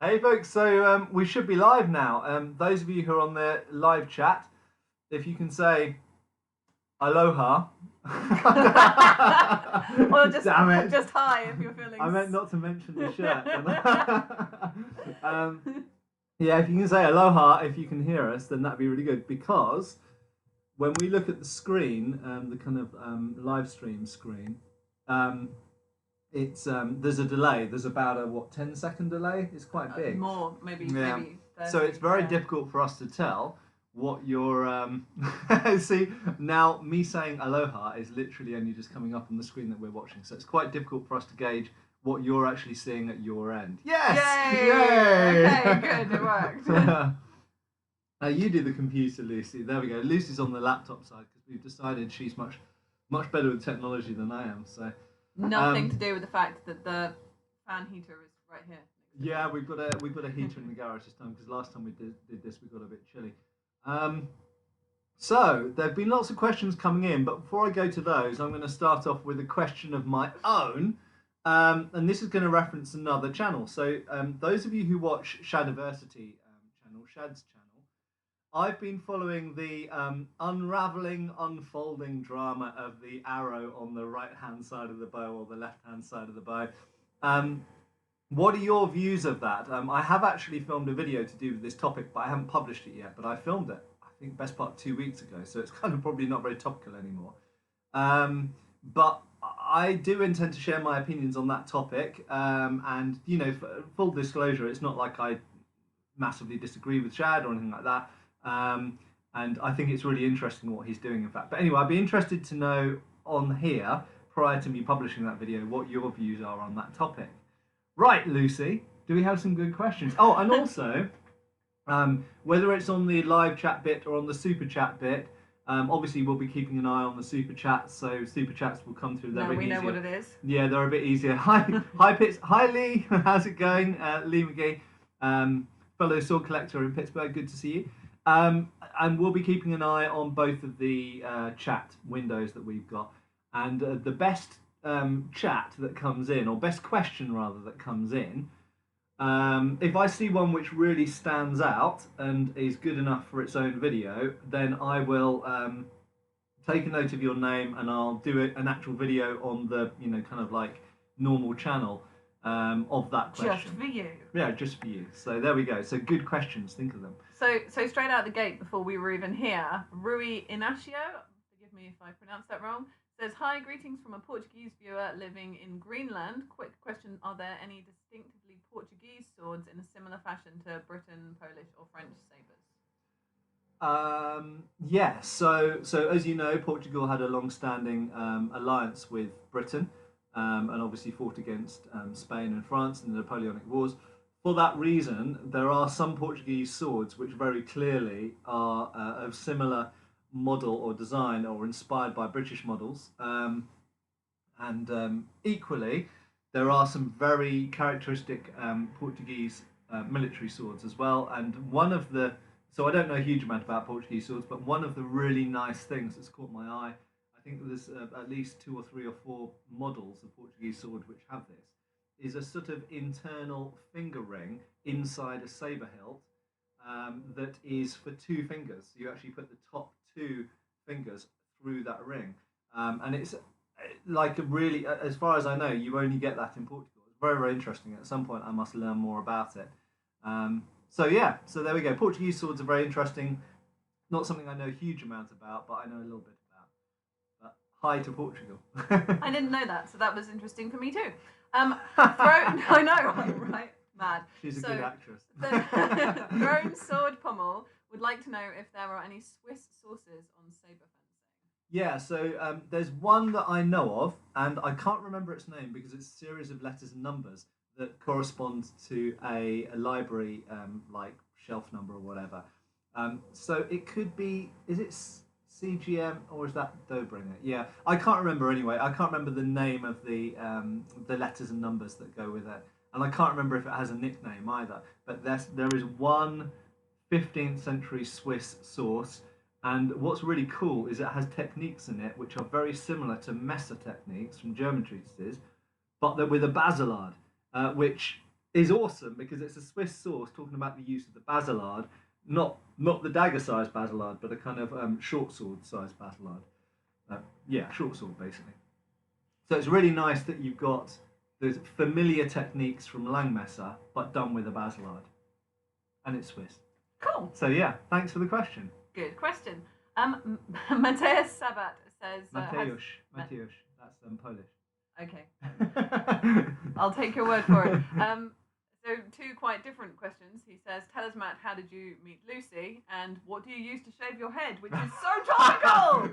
Hey folks, so we should be live now. Those of you who are on the live chat, if you can say aloha. Or just, Damn it. just hi if you're feeling. I meant not to mention the shirt. Yeah, if you can say aloha if you can hear us, then that'd be really good, because when we look at the screen, the kind of live stream screen, it's there's a delay. There's about a 10-second delay. It's quite big. More, maybe. Yeah. Maybe 30, So it's very difficult for us to tell what your see, now me saying aloha is literally only just coming up on the screen that we're watching. So it's quite difficult for us to gauge what you're actually seeing at your end. Yes! Yay! Yay! Okay, good. It worked. You do the computer, Lucy. There we go. Lucy's on the laptop side because we've decided she's much better with technology than I am. So nothing to do with the fact that the fan heater is right here. Yeah, we've got a heater in the garage this time, because last time we did this we got a bit chilly. So there have been lots of questions coming in, but before I go to those, I'm going to start off with a question of my own, and this is going to reference another channel. So those of you who watch Shadiversity channel, Shad's channel, I've been following the unraveling, unfolding drama of the arrow on the right-hand side of the bow or the left-hand side of the bow. What are your views of that? I have actually filmed a video to do with this topic, but I haven't published it yet. But I filmed it, I think, best part 2 weeks ago, so it's kind of probably not very topical anymore. But I do intend to share my opinions on that topic. And, you know, for full disclosure, it's not like I massively disagree with Shad or anything like that. And I think it's really interesting what he's doing, in fact. But anyway, I'd be interested to know on here, prior to me publishing that video, what your views are on that topic. Right, Lucy, do we have some good questions? Oh, and also, whether it's on the live chat bit or on the super chat bit, obviously we'll be keeping an eye on the super chats, so super chats will come through. Now we know what it is. Yeah, they're a bit easier. Hi, Pitts. Hi, Lee. How's it going? Lee McGee, fellow sword collector in Pittsburgh. Good to see you. And we'll be keeping an eye on both of the chat windows that we've got, and the best chat that comes in, or best question rather that comes in, if I see one which really stands out and is good enough for its own video, then I will take a note of your name and I'll do an actual video on the, you know, kind of like normal channel of that question. Just for you. Yeah, just for you. So there we go. So good questions. Think of them. So straight out the gate, before we were even here, Rui Inacio, forgive me if I pronounced that wrong, says, hi, greetings from a Portuguese viewer living in Greenland. Quick question, are there any distinctively Portuguese swords in a similar fashion to Britain, Polish or French sabres? Yeah, so as you know, Portugal had a long-standing alliance with Britain, and obviously fought against Spain and France in the Napoleonic Wars. For that reason, there are some Portuguese swords which very clearly are of similar model or design or inspired by British models, and equally there are some very characteristic Portuguese military swords as well. And one of the, so I don't know a huge amount about Portuguese swords, but one of the really nice things that's caught my eye, I think there's at least 2 or 3 or 4 models of Portuguese sword which have this, is a sort of internal finger ring inside a saber hilt that is for 2 fingers. So you actually put the top 2 fingers through that ring, and it's like a really, as far as I know, you only get that in Portugal. It's very, very interesting. At some point I must learn more about it. So yeah, so there we go. Portuguese swords are very interesting. Not something I know a huge amount about, but I know a little bit about. But hi to Portugal. I didn't know that, so that was interesting for me too. I know, right? Mad. She's a good actress. Throne Sword Pommel would like to know if there are any Swiss sources on saber fencing. Yeah, so there's one that I know of, and I can't remember its name because it's a series of letters and numbers that correspond to a library, like shelf number or whatever. So it could be, is it CGM or is that Dobringer? Yeah, I can't remember anyway. I can't remember the name of the letters and numbers that go with it. And I can't remember if it has a nickname either. But there is one 15th century Swiss source, and what's really cool is it has techniques in it which are very similar to Messer techniques from German treatises, but they're with a basilard, which is awesome because it's a Swiss source talking about the use of the basilard, not the dagger-sized basilard, but a kind of short sword-sized basilard. Yeah, short sword basically. So it's really nice that you've got the familiar techniques from Langmesser, but done with a basilard, and it's Swiss. Cool. So yeah, thanks for the question. Good question. Mateusz Sabat says. Mateusz, that's Polish. Okay. I'll take your word for it. So two quite different questions. He says, "Tell us, Matt, how did you meet Lucy, and what do you use to shave your head?" Which is so topical.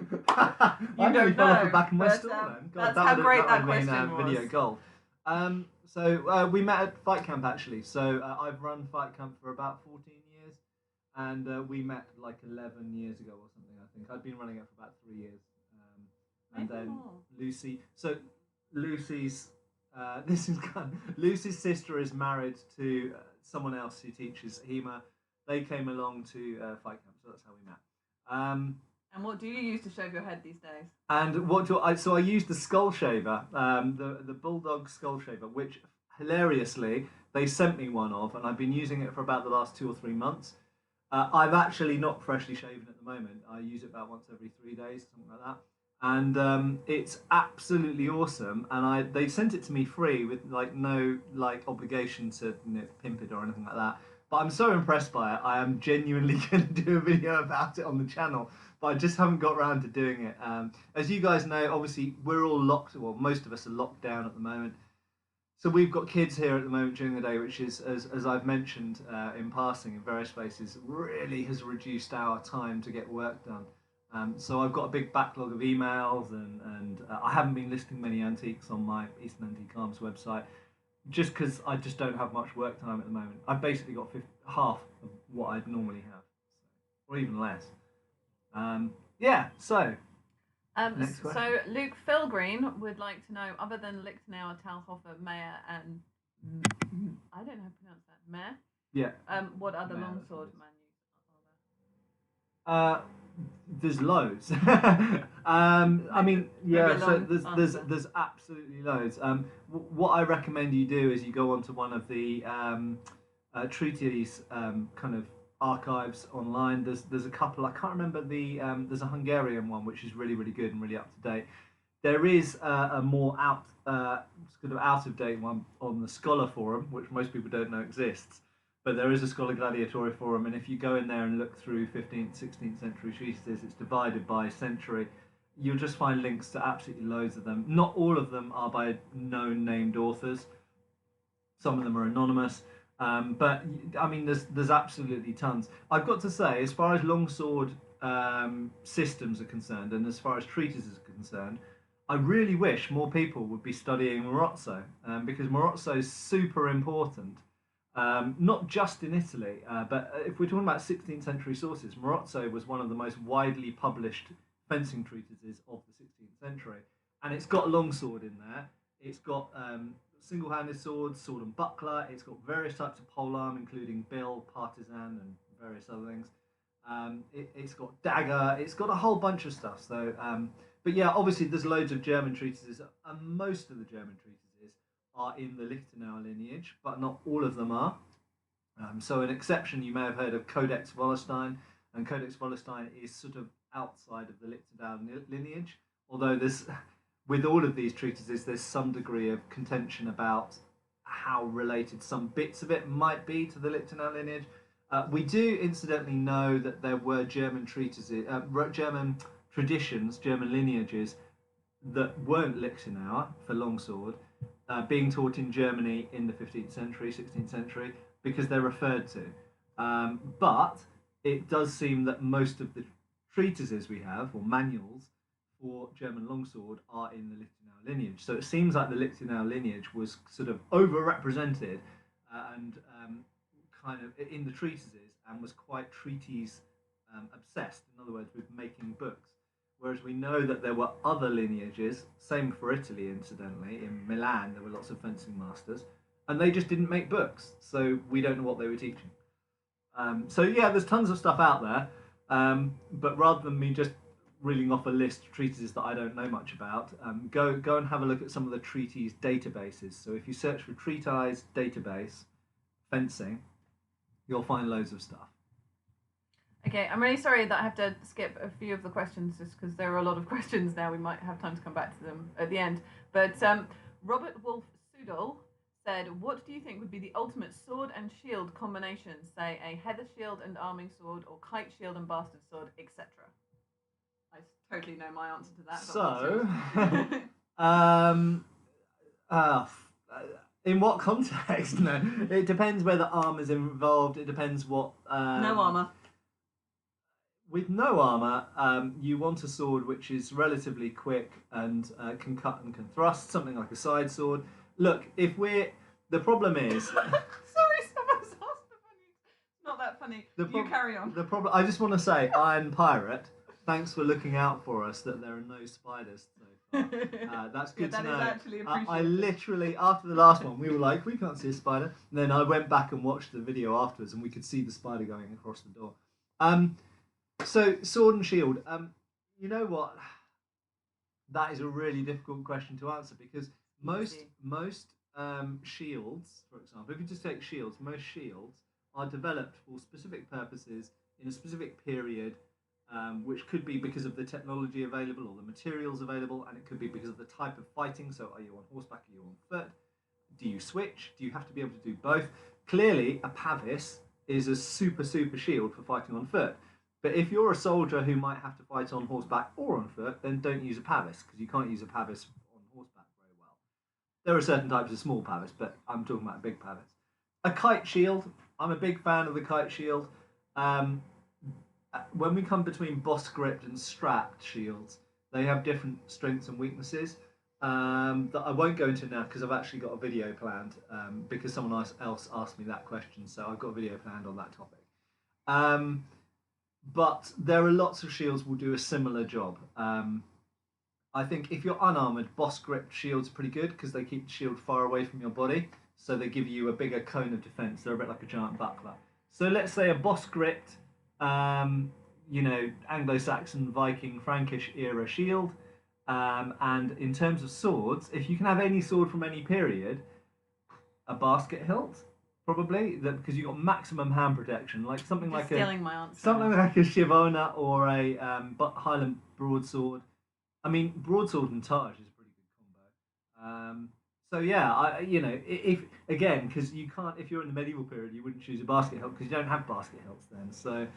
You don't know. Off the back of my But, stall, then. God, that's how great that question was. Video gold. So we met at Fight Camp actually. So I've run Fight Camp for about 14 years, and we met like 11 years ago or something. I think I'd been running it for about 3 years, and then more. Lucy. So Lucy's. Lucy's sister is married to someone else who teaches HEMA. They came along to Fight Camp, so that's how we met. And what do you use to shave your head these days? And what do I? So I used the skull shaver, the Bulldog skull shaver, which hilariously they sent me one of, and I've been using it for about the last 2 or 3 months. I've actually not freshly shaven at the moment. I use it about once every 3 days, something like that. And it's absolutely awesome, and they sent it to me free with like no obligation to pimp it or anything like that. But I'm so impressed by it. I am genuinely going to do a video about it on the channel, but I just haven't got around to doing it. As you guys know, obviously we're all locked. Well, most of us are locked down at the moment. So we've got kids here at the moment during the day, which is, as I've mentioned in passing in various places, really has reduced our time to get work done. So I've got a big backlog of emails, and I haven't been listing many antiques on my Eastern Antique Arms website, just because I just don't have much work time at the moment. I've basically got half of what I'd normally have, or even less. Yeah, so next question. So Luke Philgreen would like to know, other than Lichtenauer, Talhofer, Mayer, and I don't know how to pronounce that, Mayer? Yeah. What other Mayer, longsword are there? There's loads. I mean, yeah. So there's absolutely loads. What I recommend you do is you go onto one of the treatises kind of archives online. There's a couple. I can't remember there's a Hungarian one which is really good and really up to date. There is a more sort of out of date one on the Scholar Forum, which most people don't know exists. But there is a Scholagladiatoria forum, and if you go in there and look through 15th, 16th century treatises, it's divided by century. You'll just find links to absolutely loads of them. Not all of them are by known named authors. Some of them are anonymous. But I mean, there's absolutely tons. I've got to say, as far as longsword systems are concerned, and as far as treatises are concerned, I really wish more people would be studying Morozzo, because Morozzo is super important. Not just in Italy, but if we're talking about 16th century sources, Morozzo was one of the most widely published fencing treatises of the 16th century. And it's got longsword in there. It's got single-handed swords, sword and buckler. It's got various types of polearm, including bill, partisan, and various other things. It's got dagger. It's got a whole bunch of stuff. So, but yeah, obviously there's loads of German treatises, and most of the German treatises are in the Lichtenauer lineage, but not all of them are. So an exception, you may have heard of Codex Wallenstein, and Codex Wallenstein is sort of outside of the Lichtenauer lineage, although with all of these treatises, there's some degree of contention about how related some bits of it might be to the Lichtenauer lineage. We do incidentally know that there were German treatises, German traditions, German lineages that weren't Lichtenauer for longsword, being taught in Germany in the 15th century, 16th century, because they're referred to. But it does seem that most of the treatises we have, or manuals, for German longsword are in the Lichtenauer lineage. So it seems like the Lichtenauer lineage was sort of overrepresented and kind of in the treatises, and was quite treatise obsessed, in other words, with making books. Whereas we know that there were other lineages, same for Italy incidentally, in Milan there were lots of fencing masters, and they just didn't make books, so we don't know what they were teaching. So yeah, there's tons of stuff out there, but rather than me just reeling off a list of treatises that I don't know much about, go and have a look at some of the treatise databases. So if you search for treatise database, fencing, you'll find loads of stuff. Okay, I'm really sorry that I have to skip a few of the questions just because there are a lot of questions now. We might have time to come back to them at the end. But Robert Wolf Sudol said, what do you think would be the ultimate sword and shield combination? Say a heather shield and arming sword, or kite shield and bastard sword, etc. I totally know my answer to that. So, in what context? No, it depends whether armor's involved. It depends what. No armor. With no armour, you want a sword which is relatively quick and can cut and can thrust, something like a side sword. Look, the problem is... Sorry, someone's asked the funny. Not that funny. You carry on. The problem. I just want to say, Iron Pirate, thanks for looking out for us that there are no spiders so far. That's good to know. That is actually appreciated. I literally, after the last one, we were like, we can't see a spider. And then I went back and watched the video afterwards and we could see the spider going across the door. So, sword and shield. You know what? That is a really difficult question to answer because most shields, for example, if you just take shields, most shields are developed for specific purposes in a specific period, which could be because of the technology available or the materials available, and it could be because of the type of fighting. So, are you on horseback? Are you on foot? Do you switch? Do you have to be able to do both? Clearly, a pavis is a super shield for fighting on foot. But if you're a soldier who might have to fight on horseback or on foot, then don't use a pavis, because you can't use a pavis on horseback very well. There are certain types of small pavis, but I'm talking about a big pavis. A kite shield, I'm a big fan of the kite shield. When we come between boss gripped and strapped shields, they have different strengths and weaknesses that I won't go into now because I've actually got a video planned because someone else asked me that question, so I've got a video planned on that topic. But there are lots of shields will do a similar job. I think if you're unarmoured, boss gripped shields are pretty good because they keep the shield far away from your body, so they give you a bigger cone of defence. They're a bit like a giant buckler. So let's say a boss gripped, Anglo-Saxon, Viking, Frankish era shield. And in terms of swords, if you can have any sword from any period, a basket hilt. Probably because you got maximum hand protection, like something like stealing my answer. Something like a Shivona or a Highland broadsword. I mean, broadsword and Taj is a pretty good combo. So yeah, because you can't, if you're in the medieval period, you wouldn't choose a basket hilt because you don't have basket hilts then. So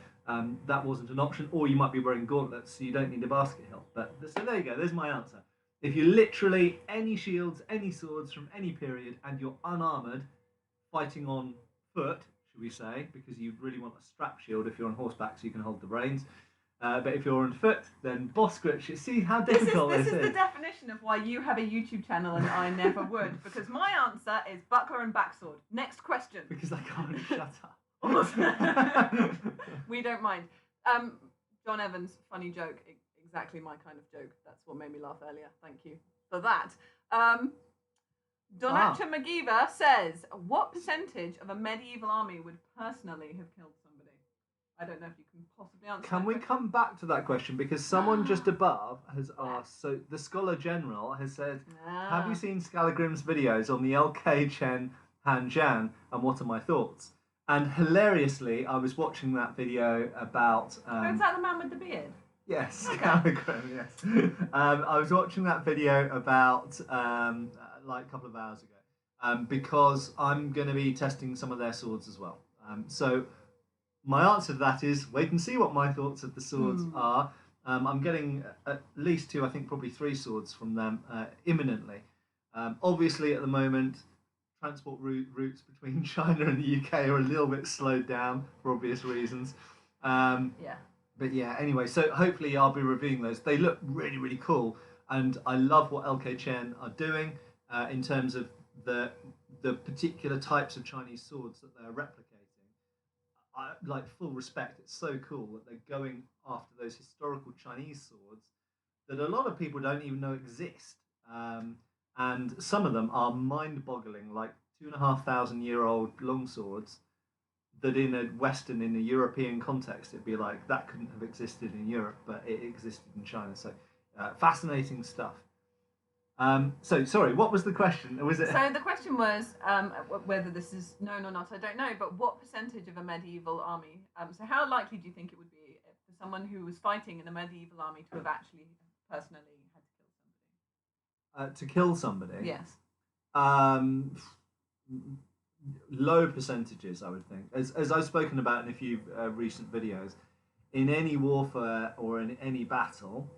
that wasn't an option. Or you might be wearing gauntlets, so you don't need a basket hilt. But so there you go. There's my answer. If you're literally any shields, any swords from any period, and you're unarmored, fighting on foot, should we say, because you really want a strap shield if you're on horseback so you can hold the reins. But if you're on foot, then boss grip. See how difficult this is. This is the definition of why you have a YouTube channel and I never would. Because my answer is buckler and backsword. Next question. Because I can't shut up. We don't mind. John Evans, funny joke. Exactly my kind of joke. That's what made me laugh earlier. Thank you for that. Donata McGeever says, what percentage of a medieval army would personally have killed somebody? I don't know if you can possibly answer Can we come back to that question? Because someone just above has asked, so the Scholar General has said, have you seen Scalagrim's videos on the LK Chen Han Jan and what are my thoughts? And hilariously, I was watching that video about... is that the man with the beard? Yes, okay. Scalagrim, yes. I was watching that video about... like a couple of hours ago, because I'm going to be testing some of their swords as well. So my answer to that is wait and see what my thoughts of the swords are. I'm getting at least 2, I think probably 3 swords from them imminently. Obviously at the moment, transport routes between China and the UK are a little bit slowed down for obvious reasons. But yeah, anyway, so hopefully I'll be reviewing those. They look really cool, and I love what LK Chen are doing. In terms of the particular types of Chinese swords that they're replicating. Like full respect, it's so cool that they're going after those historical Chinese swords that a lot of people don't even know exist. And some of them are mind-boggling, like 2,500-year-old longswords that in a European context, it'd be like, that couldn't have existed in Europe, but it existed in China. So fascinating stuff. So sorry, what was the question? Was it? So the question was whether this is known or not. I don't know, but what percentage of a medieval army? So how likely do you think it would be for someone who was fighting in a medieval army to have actually personally had To kill somebody? Yes. Low percentages, I would think. As I've spoken about in a few recent videos, in any warfare or in any battle,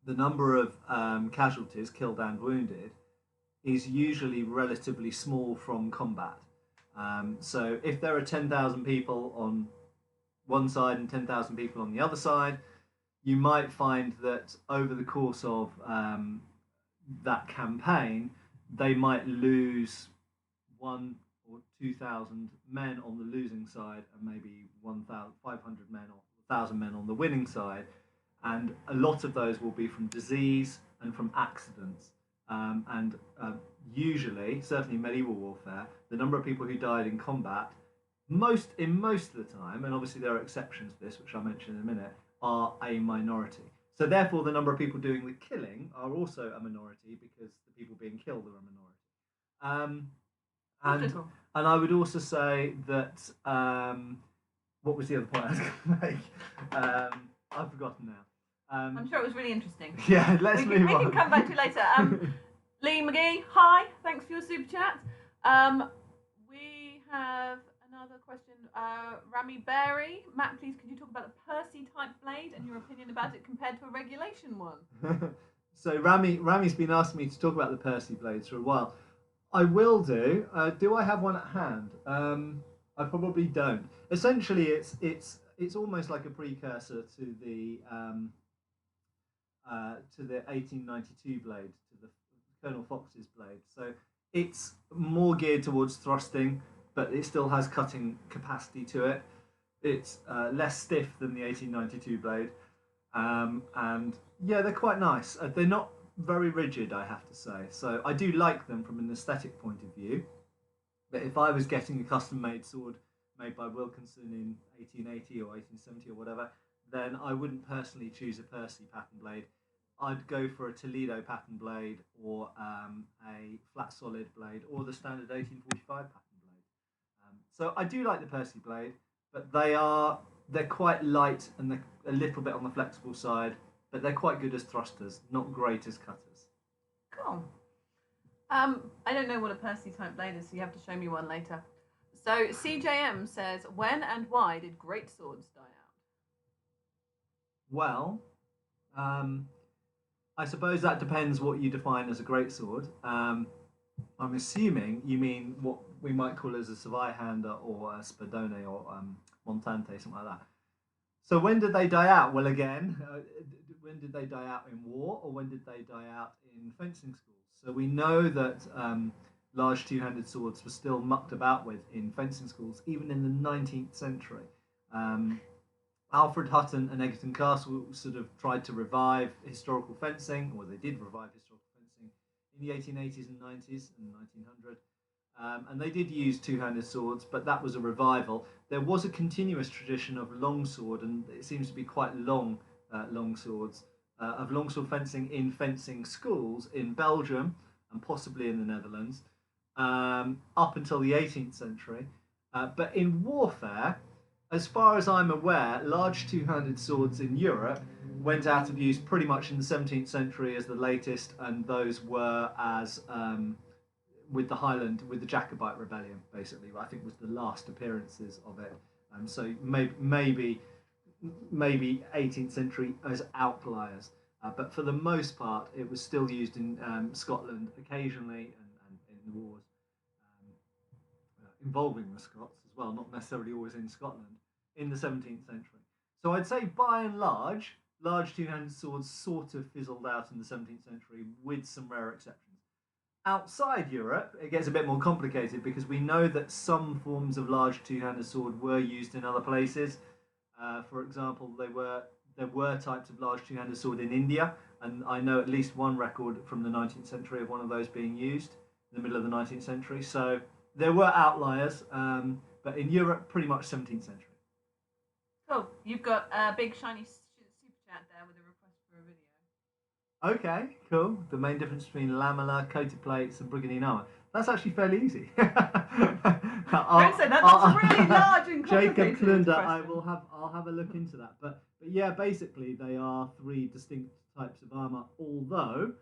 the number of casualties, killed and wounded, is usually relatively small from combat. So if there are 10,000 people on one side and 10,000 people on the other side, you might find that over the course of that campaign, they might lose 1,000 or 2,000 men on the losing side and maybe 1,500 men or 1,000 men on the winning side. And a lot of those will be from disease and from accidents. Usually, certainly in medieval warfare, the number of people who died in combat, most of the time, and obviously there are exceptions to this, which I'll mention in a minute, are a minority. So therefore, the number of people doing the killing are also a minority because the people being killed are a minority. And I would also say that what was the other point I was going to make? I've forgotten now. I'm sure it was really interesting. Yeah, let's move on. We can come back to it later. Lee McGee, hi. Thanks for your super chat. We have another question. Rami Berry. Matt, please, could you talk about the Percy type blade and your opinion about it compared to a regulation one? So Rami's been asking me to talk about the Percy blades for a while. I will do. Do I have one at hand? I probably don't. Essentially, it's almost like a precursor to the 1892 blade, to the Colonel Fox's blade. So it's more geared towards thrusting, but it still has cutting capacity to it. It's less stiff than the 1892 blade, and yeah, they're quite nice. They're not very rigid, I have to say. So I do like them from an aesthetic point of view. But if I was getting a custom-made sword made by Wilkinson in 1880 or 1870 or whatever, then I wouldn't personally choose a Percy pattern blade. I'd go for a Toledo pattern blade or a flat solid blade or the standard 1845 pattern blade. So I do like the Percy blade, but they're quite light and they're a little bit on the flexible side, but they're quite good as thrusters, not great as cutters. Cool. I don't know what a Percy type blade is, so you have to show me one later. So CJM says, when and why did great swords die out? Well, I suppose that depends what you define as a great sword. I'm assuming you mean what we might call as a Zweihänder or a Spadone or Montante, something like that. So when did they die out? Well, again, when did they die out in war or when did they die out in fencing schools? So we know that large two-handed swords were still mucked about with in fencing schools, even in the 19th century. Alfred Hutton and Egerton Castle sort of tried to revive historical fencing, or they did revive historical fencing in the 1880s and 90s and 1900. And they did use two-handed swords, but that was a revival. There was a continuous tradition of longsword, and it seems to be quite long longswords, of longsword fencing in fencing schools in Belgium and possibly in the Netherlands up until the 18th century. But in warfare, as far as I'm aware, large two-handed swords in Europe went out of use pretty much in the 17th century as the latest, and those were as with the Jacobite rebellion, basically. I think was the last appearances of it. So maybe 18th century as outliers, but for the most part, it was still used in Scotland occasionally and in the wars involving the Scots as well, not necessarily always in Scotland, in the 17th century. So I'd say by and large two-handed swords sort of fizzled out in the 17th century with some rare exceptions. Outside Europe, it gets a bit more complicated because we know that some forms of large two-handed sword were used in other places. For example, there were types of large two-handed sword in India, and I know at least one record from the 19th century of one of those being used in the middle of the 19th century. So there were outliers, but in Europe, pretty much 17th century. Cool. You've got a big shiny super chat there with a request for a video. Okay, cool. The main difference between lamellar, coated plates, and brigandine armor. That's actually fairly easy. Chris said that's a really large and Jacob complicated Klunder, question. I'll have a look into that. But yeah, basically they are three distinct types of armor. Although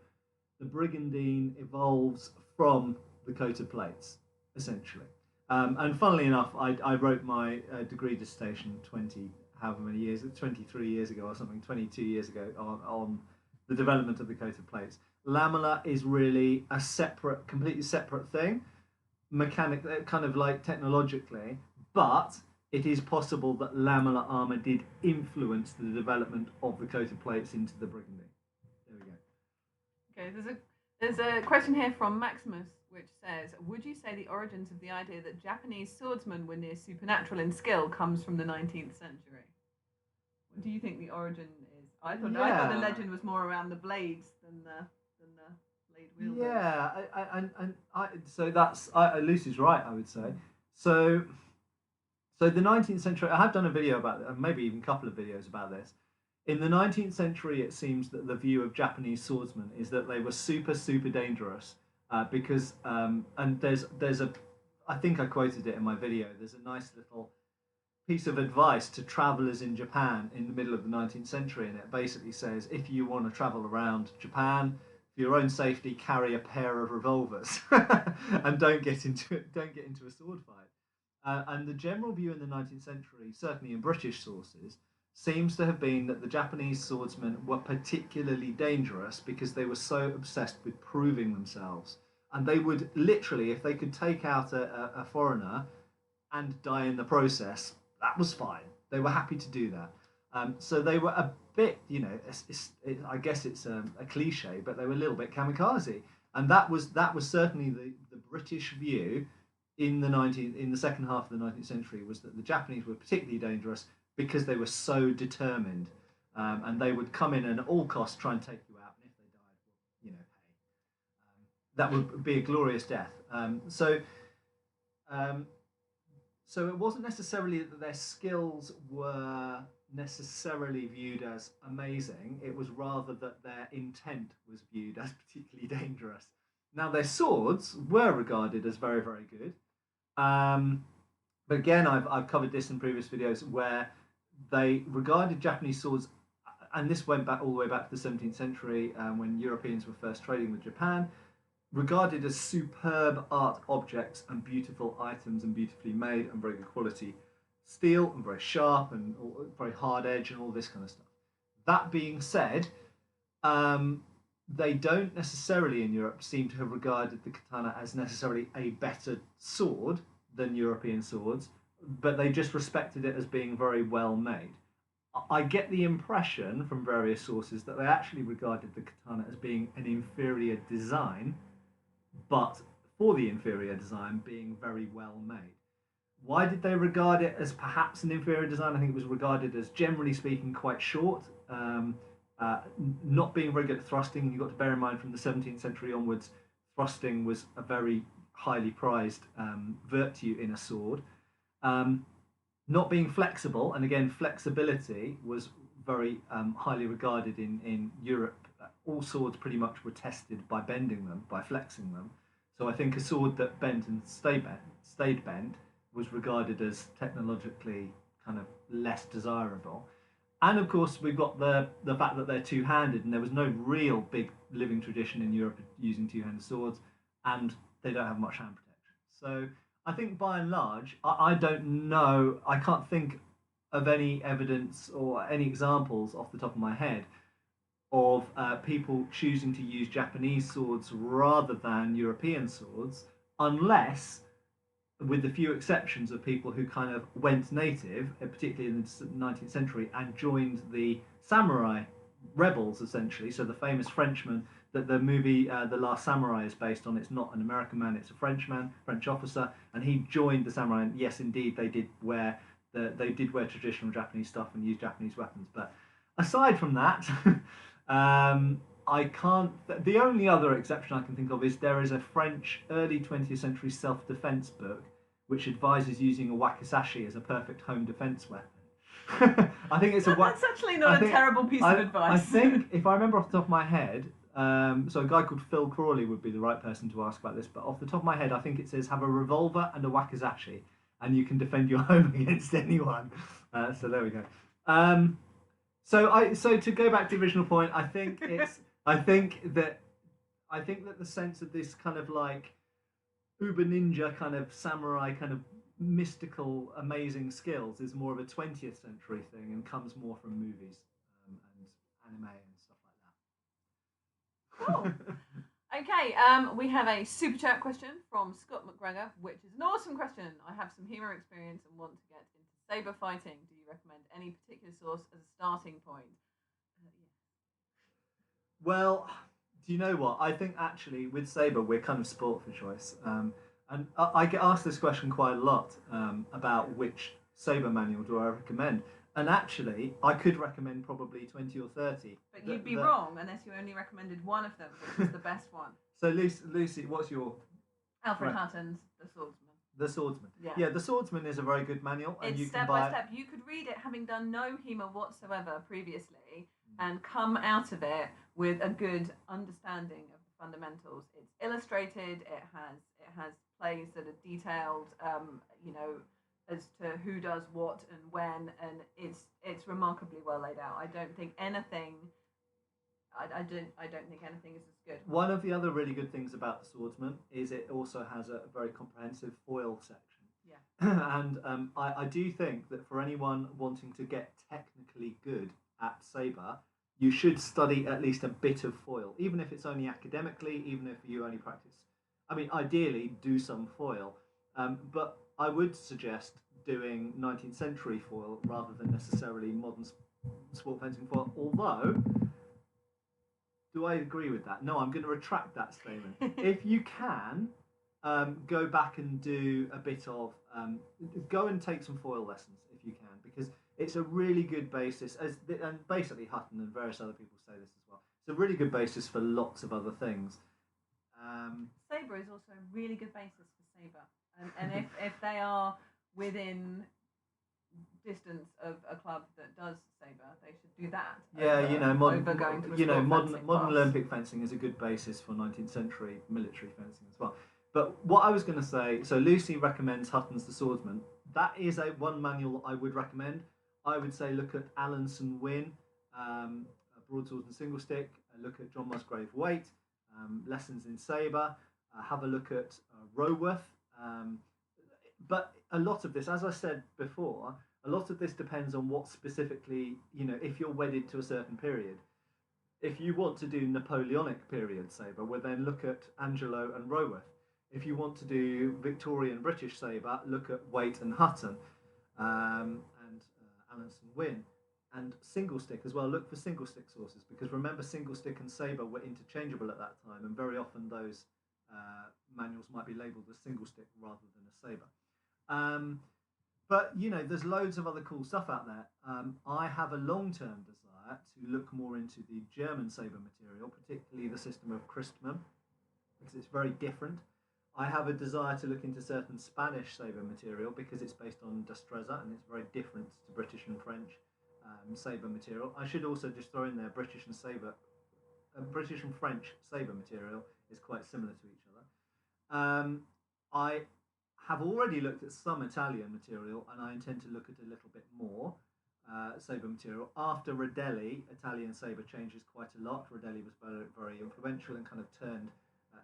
the brigandine evolves from the coated plates, essentially. And funnily enough, I wrote my degree dissertation 23 years ago or something, 22 years ago on the development of the coated plates. Lamellar is really a separate, completely separate thing, kind of like technologically, but it is possible that lamellar armor did influence the development of the coated plates into the brigandine. There we go. Okay, there's a question here from Maximus, which says, would you say the origins of the idea that Japanese swordsmen were near supernatural in skill comes from the 19th century? What do you think the origin is? I thought the legend was more around the blades than the blade wielders. Yeah, so that's Lucy's right, I would say. So the 19th century, I have done a video about it, and maybe even a couple of videos about this. In the 19th century, it seems that the view of Japanese swordsmen is that they were super, super dangerous because, and there's a, I think I quoted it in my video, there's a nice little piece of advice to travelers in Japan in the middle of the 19th century, and it basically says, if you want to travel around Japan, for your own safety, carry a pair of revolvers and don't get into a sword fight. And the general view in the 19th century, certainly in British sources, seems to have been that the Japanese swordsmen were particularly dangerous because they were so obsessed with proving themselves. And they would literally, if they could take out a foreigner and die in the process, that was fine. They were happy to do that. So they were a bit, I guess it's a cliche, but they were a little bit kamikaze. And that was certainly the British view in the second half of the 19th century, was that the Japanese were particularly dangerous because they were so determined, and they would come in and at all costs try and take you out, and if they died, well, hey, that would be a glorious death. So it wasn't necessarily that their skills were necessarily viewed as amazing. It was rather that their intent was viewed as particularly dangerous. Now, their swords were regarded as very, very good. But again, I've covered this in previous videos where they regarded Japanese swords, and this went back all the way back to the 17th century when Europeans were first trading with Japan, regarded as superb art objects and beautiful items and beautifully made and very good quality steel and very sharp and very hard edge and all this kind of stuff. That being said, they don't necessarily in Europe seem to have regarded the katana as necessarily a better sword than European swords, but they just respected it as being very well made. I get the impression from various sources that they actually regarded the katana as being an inferior design, but for the inferior design being very well made. Why did they regard it as perhaps an inferior design? I think it was regarded as, generally speaking, quite short, not being very good at thrusting. You've got to bear in mind from the 17th century onwards, thrusting was a very highly prized virtue in a sword. Not being flexible, and again, flexibility was very highly regarded in Europe. All swords pretty much were tested by bending them, by flexing them. So I think a sword that bent and stayed bent was regarded as technologically kind of less desirable. And of course, we've got the fact that they're two-handed, and there was no real big living tradition in Europe using two-handed swords, and they don't have much hand protection. So I think by and large, I don't know, I can't think of any evidence or any examples off the top of my head of people choosing to use Japanese swords rather than European swords, unless, with the few exceptions of people who kind of went native, particularly in the 19th century, and joined the samurai rebels, essentially. So the famous Frenchman that the movie The Last Samurai is based on, it's not an American man, it's a Frenchman, French officer, and he joined the samurai. And yes, indeed, they did wear traditional Japanese stuff and use Japanese weapons. But aside from that, I can't. The only other exception I can think of is there is a French early 20th century self-defense book which advises using a wakizashi as a perfect home defense weapon. I think it's a. That's actually not a terrible piece of advice. I think, if I remember off the top of my head, so a guy called Phil Crawley would be the right person to ask about this. But off the top of my head, I think it says have a revolver and a wakizashi, and you can defend your home against anyone. So there we go. So to go back to the original point, I think it's. I think that the sense of this kind of like uber ninja kind of samurai kind of mystical amazing skills is more of a 20th century thing and comes more from movies and anime and stuff like that. Cool. Okay, we have a super chat question from Scott McGregor, which is an awesome question. I have some HEMA experience and want to get into saber fighting. Do you recommend any particular source as a starting point? Well, do you know what? I think actually with Saber we're kind of sport for choice. And I get asked this question quite a lot about which Saber manual do I recommend. And actually, I could recommend probably 20 or 30. But you'd be wrong unless you only recommended one of them, which is the best one. So, Lucy, what's your... Alfred Hutton's The Swordsman. The Swordsman. Yeah, The Swordsman is a very good manual. And it's you step by step. You could read it having done no HEMA whatsoever previously and come out of it with a good understanding of the fundamentals. It's illustrated. It has plays that are detailed. As to who does what and when, and it's remarkably well laid out. I don't think anything. I don't think anything is as good. One of the other really good things about the Swordsman is it also has a very comprehensive foil section. Yeah. And I do think that for anyone wanting to get technically good at Saber, you should study at least a bit of foil, even if it's only academically, even if you only practice. I mean, ideally, do some foil, but I would suggest doing 19th century foil rather than necessarily modern sport fencing foil. Although, do I agree with that? No, I'm going to retract that statement. If you can, go back and do a bit of, go and take some foil lessons if you can, because it's a really good basis, and basically Hutton and various other people say this as well. It's a really good basis for lots of other things. Saber is also a really good basis for Saber, and if they are within distance of a club that does Saber, they should do that. Yeah, modern Olympic fencing is a good basis for 19th century military fencing as well. But what I was going to say, so Lucy recommends Hutton's The Swordsman. That is one manual I would recommend. I would say look at Alanson Wynne, Broadsword and Single Stick. Look at John Musgrave Waite, Lessons in Sabre. Have a look at Roworth. But a lot of this, as I said before, a lot of this depends on what specifically, if you're wedded to a certain period. If you want to do Napoleonic period Sabre, well then look at Angelo and Roworth. If you want to do Victorian British Sabre, look at Waite and Hutton and Alanson Wynne. And single stick as well, look for single stick sources, because remember single stick and Sabre were interchangeable at that time, and very often those manuals might be labelled as single stick rather than a Sabre. But there's loads of other cool stuff out there. I have a long-term desire to look more into the German Sabre material, particularly the system of Christmann, because it's very different. I have a desire to look into certain Spanish Sabre material because it's based on destreza and it's very different to British and French Sabre material. I should also just throw in there British and French Sabre material is quite similar to each other. I have already looked at some Italian material, and I intend to look at a little bit more Sabre material. After Rodelli, Italian Sabre changes quite a lot. Rodelli was very, very influential and kind of turned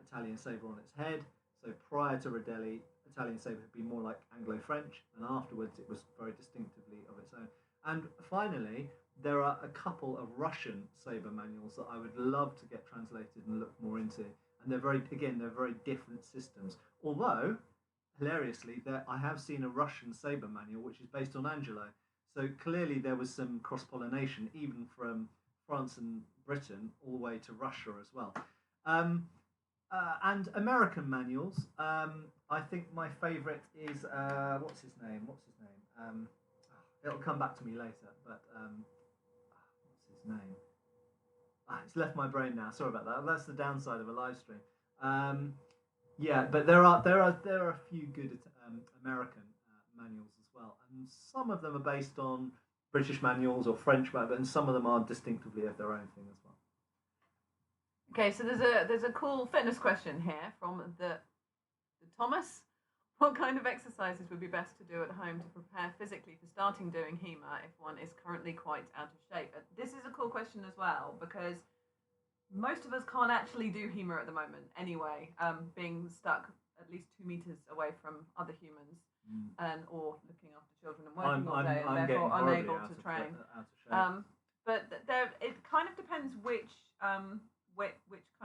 Italian Sabre on its head. So prior to Rodelli, Italian Sabre had been more like Anglo-French, and afterwards it was very distinctively of its own. And finally, there are a couple of Russian Sabre manuals that I would love to get translated and look more into. And they're very different systems. Although, hilariously, I have seen a Russian Sabre manual which is based on Angelo. So clearly there was some cross-pollination, even from France and Britain all the way to Russia as well. And American manuals, I think my favourite is, what's his name? It'll come back to me later, but what's his name? It's left my brain now. Sorry about that. That's the downside of a live stream. But there are a few good American manuals as well, and some of them are based on British manuals or French manuals, and some of them are distinctively of their own thing as well. Okay, so there's a cool fitness question here from the Thomas. What kind of exercises would be best to do at home to prepare physically for starting doing HEMA if one is currently quite out of shape? This is a cool question as well, because most of us can't actually do HEMA at the moment anyway, being stuck at least 2 meters away from other humans and or looking after children and working all day and therefore unable to train. But it kind of depends which kind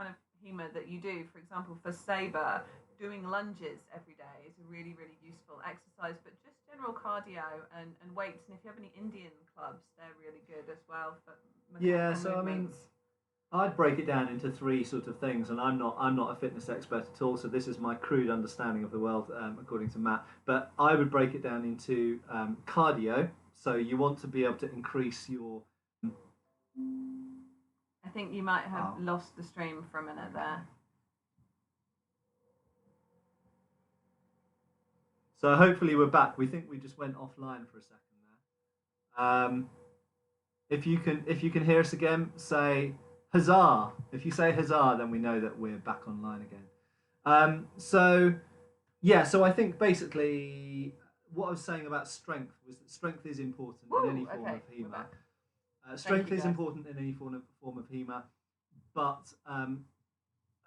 of HEMA that you do. For example, for Saber, doing lunges every day is a really, really useful exercise, but just general cardio and weights. And if you have any Indian clubs, they're really good as well for mechanical movements. I'd break it down into 3 sort of things, and I'm not a fitness expert at all, so this is my crude understanding of the world, according to Matt. But I would break it down into cardio. So you want to be able to increase your. I think you might have lost the stream for a minute there. So hopefully we're back. We think we just went offline for a second there. If you can hear us again, say huzzah. If you say huzzah, then we know that we're back online again. So I think basically what I was saying about strength was that strength is important in any form of HEMA. Strength is important in any form of HEMA, but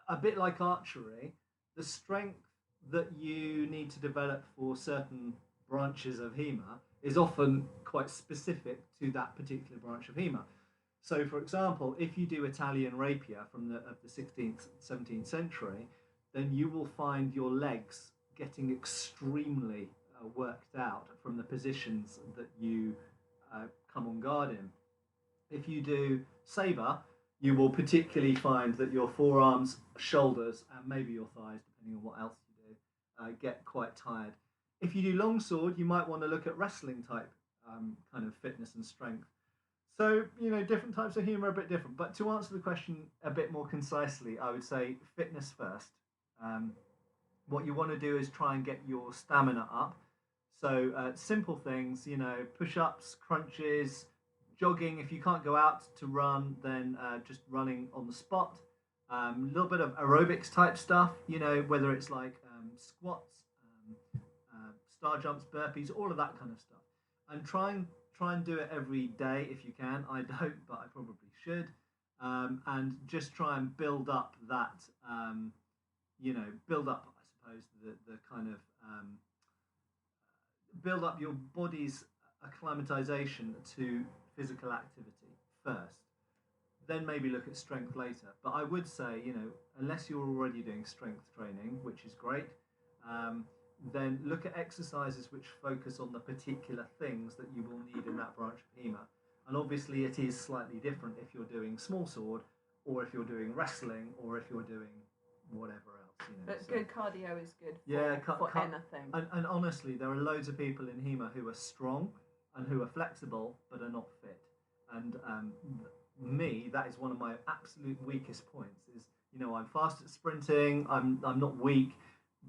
a bit like archery, the strength that you need to develop for certain branches of HEMA is often quite specific to that particular branch of HEMA. So, for example, if you do Italian rapier from the 16th, 17th century, then you will find your legs getting extremely worked out from the positions that you come on guard in. If you do Saber, you will particularly find that your forearms, shoulders, and maybe your thighs, depending on what else you do, get quite tired. If you do longsword, you might want to look at wrestling type kind of fitness and strength. So, different types of HEMA are a bit different. But to answer the question a bit more concisely, I would say fitness first. What you want to do is try and get your stamina up. So simple things, push-ups, crunches, jogging. If you can't go out to run, then just running on the spot. A little bit of aerobics type stuff, whether it's like squats, star jumps, burpees, all of that kind of stuff. And try and do it every day if you can. I don't, but I probably should. And just try and build up that, build up, I suppose, the kind of build up your body's acclimatization to physical activity first. Then maybe look at strength later. But I would say, unless you're already doing strength training, which is great, then look at exercises which focus on the particular things that you will need in that branch of HEMA. And obviously it is slightly different if you're doing small sword, or if you're doing wrestling, or if you're doing whatever else. But so, good cardio is good for anything. And honestly, there are loads of people in HEMA who are strong and who are flexible, but are not fit. And me, that is one of my absolute weakest points. Is I'm fast at sprinting. I'm not weak,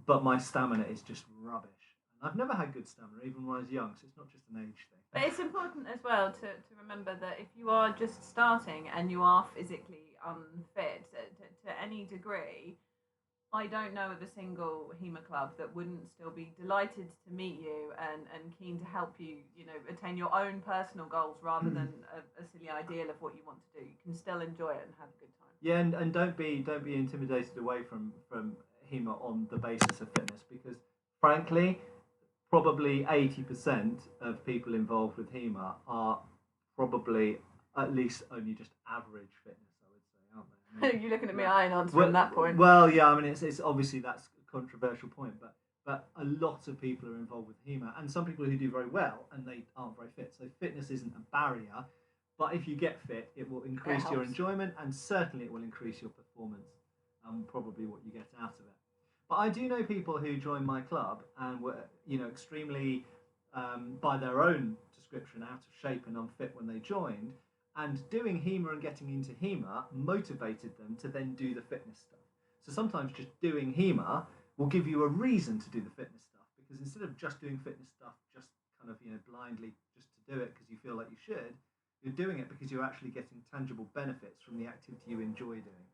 but my stamina is just rubbish. And I've never had good stamina, even when I was young. So it's not just an age thing. But it's important as well to remember that if you are just starting and you are physically unfit to any degree, I don't know of a single HEMA club that wouldn't still be delighted to meet you and keen to help you, attain your own personal goals rather than a silly ideal of what you want to do. You can still enjoy it and have a good time. Yeah, and don't be intimidated away from HEMA on the basis of fitness, because frankly, probably 80% of people involved with HEMA are probably at least only just average fitness. You're looking at me, I ain't answering that point. Well, yeah, I mean, it's obviously that's a controversial point, but a lot of people are involved with HEMA, and some people who do very well and they aren't very fit. So fitness isn't a barrier, but if you get fit, it will increase your enjoyment, and certainly it will increase your performance and probably what you get out of it. But I do know people who joined my club and were, extremely, by their own description, out of shape and unfit when they joined. And doing HEMA and getting into HEMA motivated them to then do the fitness stuff. So sometimes just doing HEMA will give you a reason to do the fitness stuff, because instead of just doing fitness stuff, just kind of blindly just to do it because you feel like you should. You're doing it because you're actually getting tangible benefits from the activity you enjoy doing.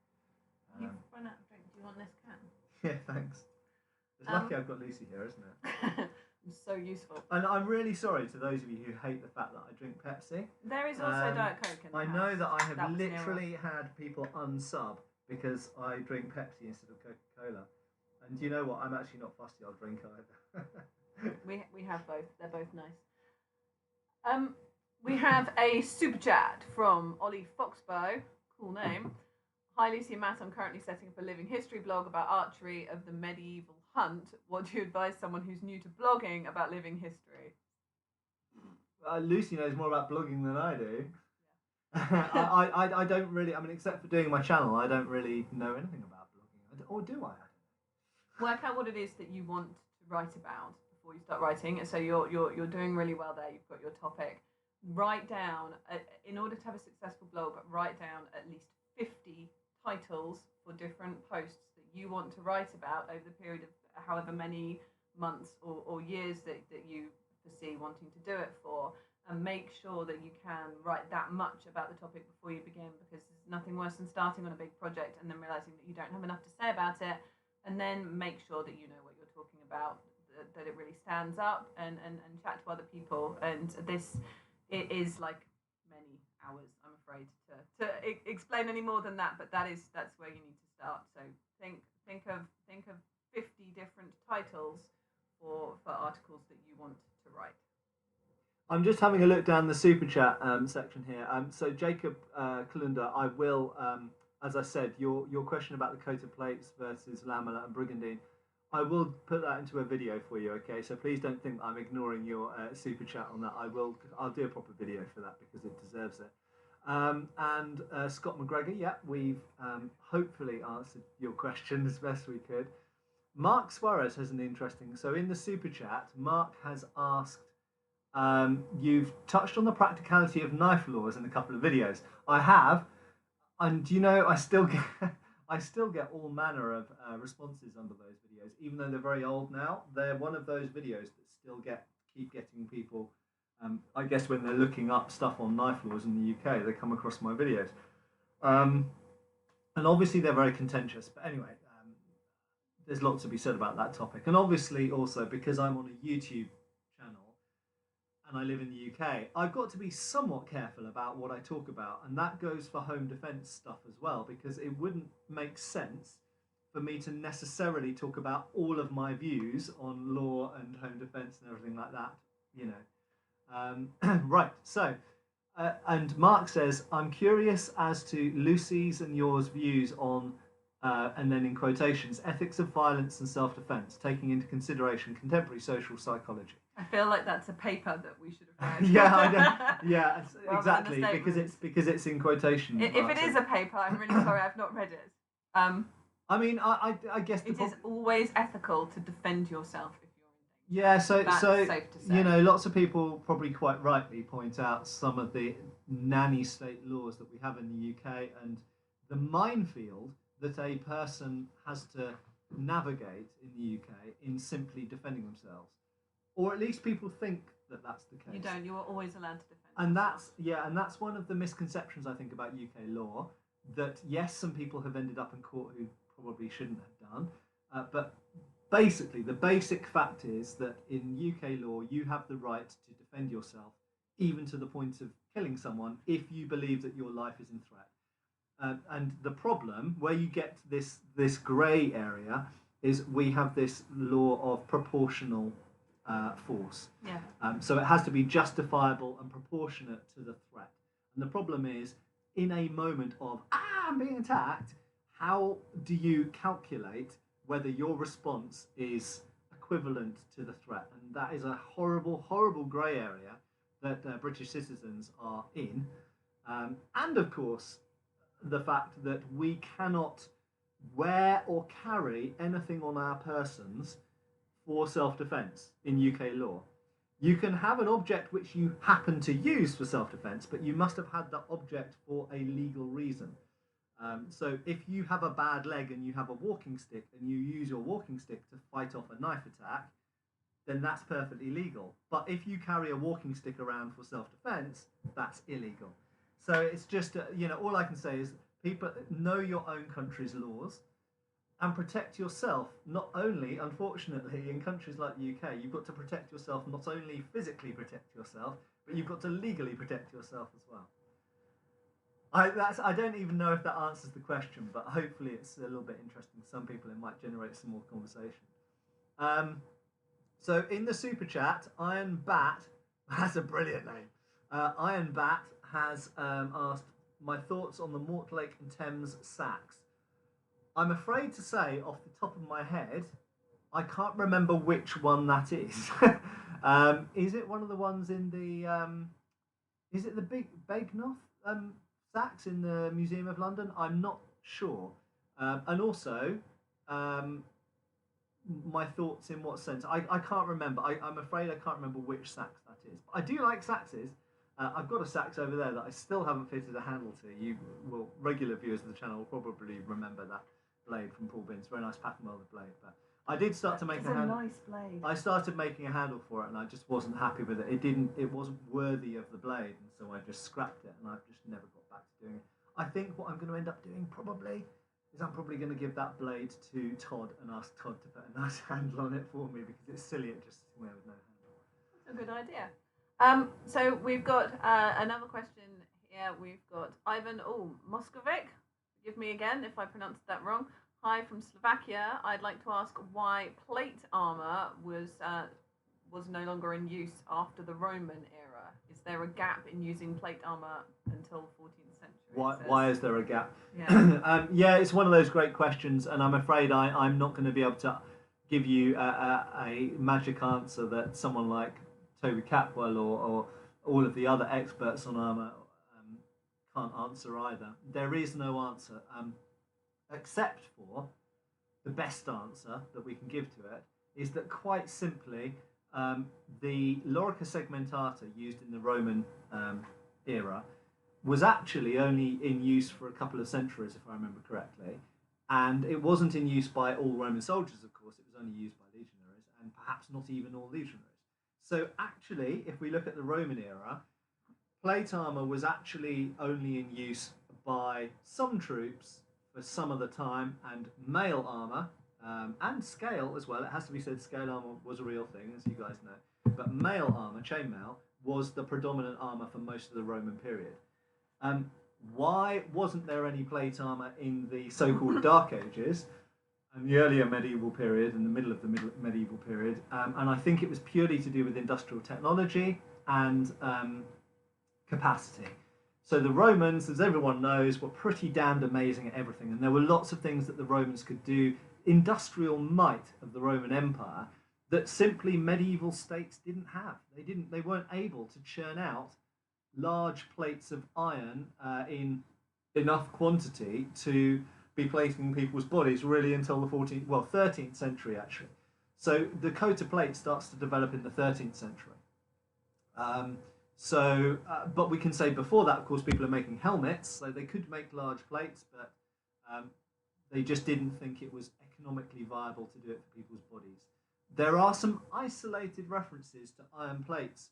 You've run out of drink. Do you want this can? Yeah, thanks. It's lucky I've got Lucy here, isn't it? It's so useful. And I'm really sorry to those of you who hate the fact that I drink Pepsi. There is also Diet Coke in the I house. know that I have That was literally had people unsub because I drink Pepsi instead of Coca-Cola. And you know what? I'm actually not fussy. I'll drink either. We have both. They're both nice. We have a super chat from Ollie Foxbow. Cool name. Hi Lucy and Matt, I'm currently setting up a living history blog about archery of the medieval hunt. What do you advise someone who's new to blogging about living history? Lucy knows more about blogging than I do. Yeah. I don't really, I mean, except for doing my channel, I don't really know anything about blogging. Or do I? Work out what it is that you want to write about before you start writing. So you're doing really well there. You've got your topic. Write down, in order to have a successful blog, write down at least 50 titles for different posts that you want to write about over the period of however many months or years that you foresee wanting to do it for, and make sure that you can write that much about the topic before you begin, because there's nothing worse than starting on a big project and then realizing that you don't have enough to say about it, and then make sure that you know what you're talking about, that it really stands up, and chat to other people. And it is like many hours, I'm afraid, to explain any more than that, but that's where you need to start. So think of 50 different titles for articles that you want to write. I'm just having a look down the super chat section here. So Jacob Kalunda, I will, as I said, your question about the coated plates versus Lamellar and brigandine, I will put that into a video for you, okay? So please don't think I'm ignoring your super chat on that. I'll do a proper video for that because it deserves it. And Scott McGregor, yeah, we've hopefully answered your question as best we could. Mark Suarez has an interesting, so in the super chat, Mark has asked, you've touched on the practicality of knife laws in a couple of videos. I have, and you know, I still get all manner of responses under those videos, even though they're very old now. They're one of those videos that still keep getting people. I guess when they're looking up stuff on knife laws in the UK, they come across my videos, and obviously they're very contentious. But anyway, there's lots to be said about that topic, and obviously also because I'm on a YouTube channel and I live in the UK, I've got to be somewhat careful about what I talk about, and that goes for home defence stuff as well, because it wouldn't make sense for me to necessarily talk about all of my views on law and home defence and everything like that, you know. Right, so, and Mark says, I'm curious as to Lucy's and yours views on, and then in quotations, ethics of violence and self-defence, taking into consideration contemporary social psychology. I feel like that's a paper that we should have read. Yeah, I know. Yeah, exactly, because it's in quotation. If it is a paper, I'm really sorry, I've not read it. I mean, I guess it is always ethical to defend yourself if you're in Yeah, danger. so safe to say. You know, lots of people probably quite rightly point out some of the nanny state laws that we have in the UK and the minefield that a person has to navigate in the UK in simply defending themselves, or at least people think that that's the case. You don't. You are always allowed to defend. And yourself. that's one of the misconceptions I think about UK law. That yes, some people have ended up in court who probably shouldn't have done, but basically the basic fact is that in UK law you have the right to defend yourself, even to the point of killing someone if you believe that your life is in threat. And the problem where you get this grey area is we have this law of proportional force. Yeah. So it has to be justifiable and proportionate to the threat. And the problem is, in a moment of, I'm being attacked, how do you calculate whether your response is equivalent to the threat? And that is a horrible, horrible grey area that British citizens are in. And of course, the fact that we cannot wear or carry anything on our persons for self-defense in UK law. You can have an object which you happen to use for self-defense, but you must have had that object for a legal reason. So if you have a bad leg and you have a walking stick and you use your walking stick to fight off a knife attack, then that's perfectly legal. But if you carry a walking stick around for self-defense, that's illegal. So it's just, all I can say is people know your own country's laws and protect yourself. Not only, unfortunately, in countries like the UK, you've got to protect yourself, not only physically protect yourself, but you've got to legally protect yourself as well. I don't even know if that answers the question, but hopefully it's a little bit interesting to some people. It might generate some more conversation. So in the super chat, Iron Bat, that's a brilliant name. Iron Bat has asked my thoughts on the Mortlake and Thames sacks. I'm afraid to say off the top of my head, I can't remember which one that is. Is it one of the ones in the? Is it the big Baignoth sacks in the Museum of London? I'm not sure. And also, my thoughts in what sense? I can't remember. I'm afraid I can't remember which sax that is. But I do like saxes. I've got a sax over there that I still haven't fitted a handle to. Regular viewers of the channel will probably remember that blade from Paul Binns. Very nice pattern welded blade. But I did start to make a handle. Nice blade. I started making a handle for it, and I just wasn't happy with it. It wasn't worthy of the blade, and so I just scrapped it, and I've just never got back to doing it. I think what I'm going to end up doing is I'm probably going to give that blade to Todd and ask Todd to put a nice handle on it for me, because it's silly it just sitting there with no handle. That's a good idea. So we've got another question here. We've got Ivan Moskovic. Forgive me again if I pronounced that wrong. Hi from Slovakia. I'd like to ask why plate armor was no longer in use after the Roman era. Is there a gap in using plate armor until 14th century? Why is there a gap? Yeah. Yeah, it's one of those great questions, and I'm afraid I'm not going to be able to give you a magic answer that someone like Toby Capwell or all of the other experts on armour can't answer either. There is no answer, except for the best answer that we can give to it is that quite simply the lorica segmentata used in the Roman era was actually only in use for a couple of centuries, if I remember correctly, and it wasn't in use by all Roman soldiers, of course. It was only used by legionaries, and perhaps not even all legionaries. So actually, if we look at the Roman era, plate armour was actually only in use by some troops for some of the time, and mail armour, and scale as well. It has to be said, scale armour was a real thing, as you guys know. But mail armour, chainmail, was the predominant armour for most of the Roman period. Why wasn't there any plate armour in the so-called Dark Ages, and the earlier medieval period, and the middle of the medieval period? And I think it was purely to do with industrial technology and capacity. So the Romans, as everyone knows, were pretty damned amazing at everything, and there were lots of things that the Romans could do, industrial might of the Roman Empire, that simply medieval states didn't have. They weren't able to churn out large plates of iron in enough quantity to be placing people's bodies really until the 13th century actually. So the coat of plate starts to develop in the 13th century. But we can say before that, of course, people are making helmets, so they could make large plates, but they just didn't think it was economically viable to do it for people's bodies. There are some isolated references to iron plates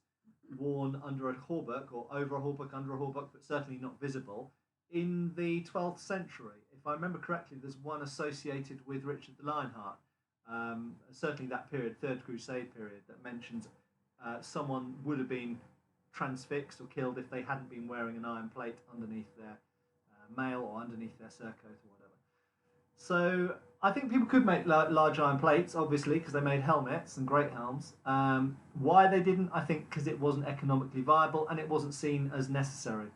worn under a hauberk or over a hauberk, under a hauberk, but certainly not visible in the 12th century. If I remember correctly, there's one associated with Richard the Lionheart, certainly that period, Third Crusade period, that mentions someone would have been transfixed or killed if they hadn't been wearing an iron plate underneath their mail or underneath their surcoat or whatever. So I think people could make large iron plates, obviously, because they made helmets and great helms. Why they didn't, I think because it wasn't economically viable and it wasn't seen as necessary.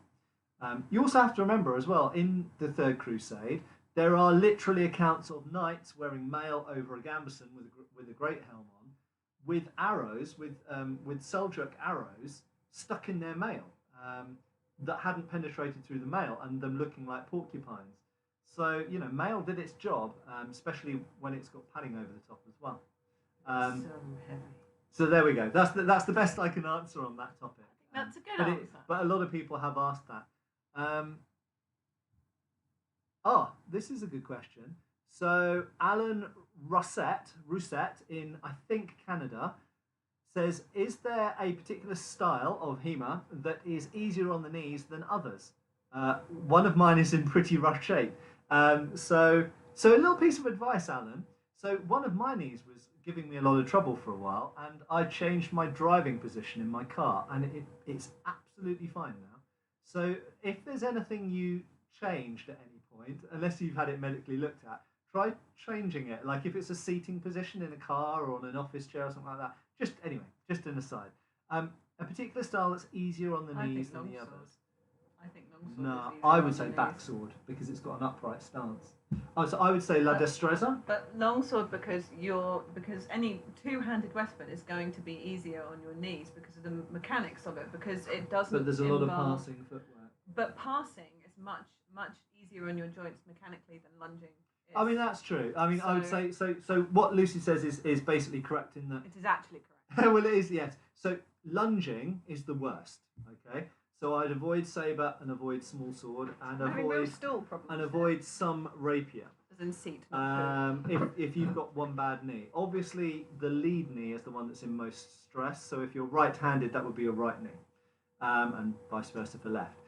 You also have to remember as well, in the Third Crusade, there are literally accounts of knights wearing mail over a gambeson with a great helm on, with arrows, with Seljuk arrows stuck in their mail that hadn't penetrated through the mail, and them looking like porcupines. So, mail did its job, especially when it's got padding over the top as well. So heavy. So there we go. That's the best I can answer on that topic. That's a good answer. But a lot of people have asked that. This is a good question. So Alan Rousset in, I think, Canada, says, is there a particular style of HEMA that is easier on the knees than others? One of mine is in pretty rough shape. So a little piece of advice, Alan. So one of my knees was giving me a lot of trouble for a while, and I changed my driving position in my car, and it's absolutely fine now. So if there's anything you changed at any point, unless you've had it medically looked at, try changing it. Like if it's a seating position in a car or on an office chair or something like that. Just an aside. A particular style that's easier on the knees than the others. I think longsword. No, I would say backsword because it's got an upright stance. Oh, so I would say la destreza. But longsword because any two-handed weapon is going to be easier on your knees because of the mechanics of it, because it doesn't. But there's a lot of passing footwork. But passing is much easier on your joints mechanically than lunging. I mean that's true. I mean I would say so. What Lucy says is basically correct in that. It is actually correct. Well, it is, yes. So lunging is the worst. Okay. So I'd avoid saber and avoid small sword and avoid some rapier. As in seat. If you've got one bad knee, obviously the lead knee is the one that's in most stress. So if you're right-handed, that would be your right knee, and vice versa for left.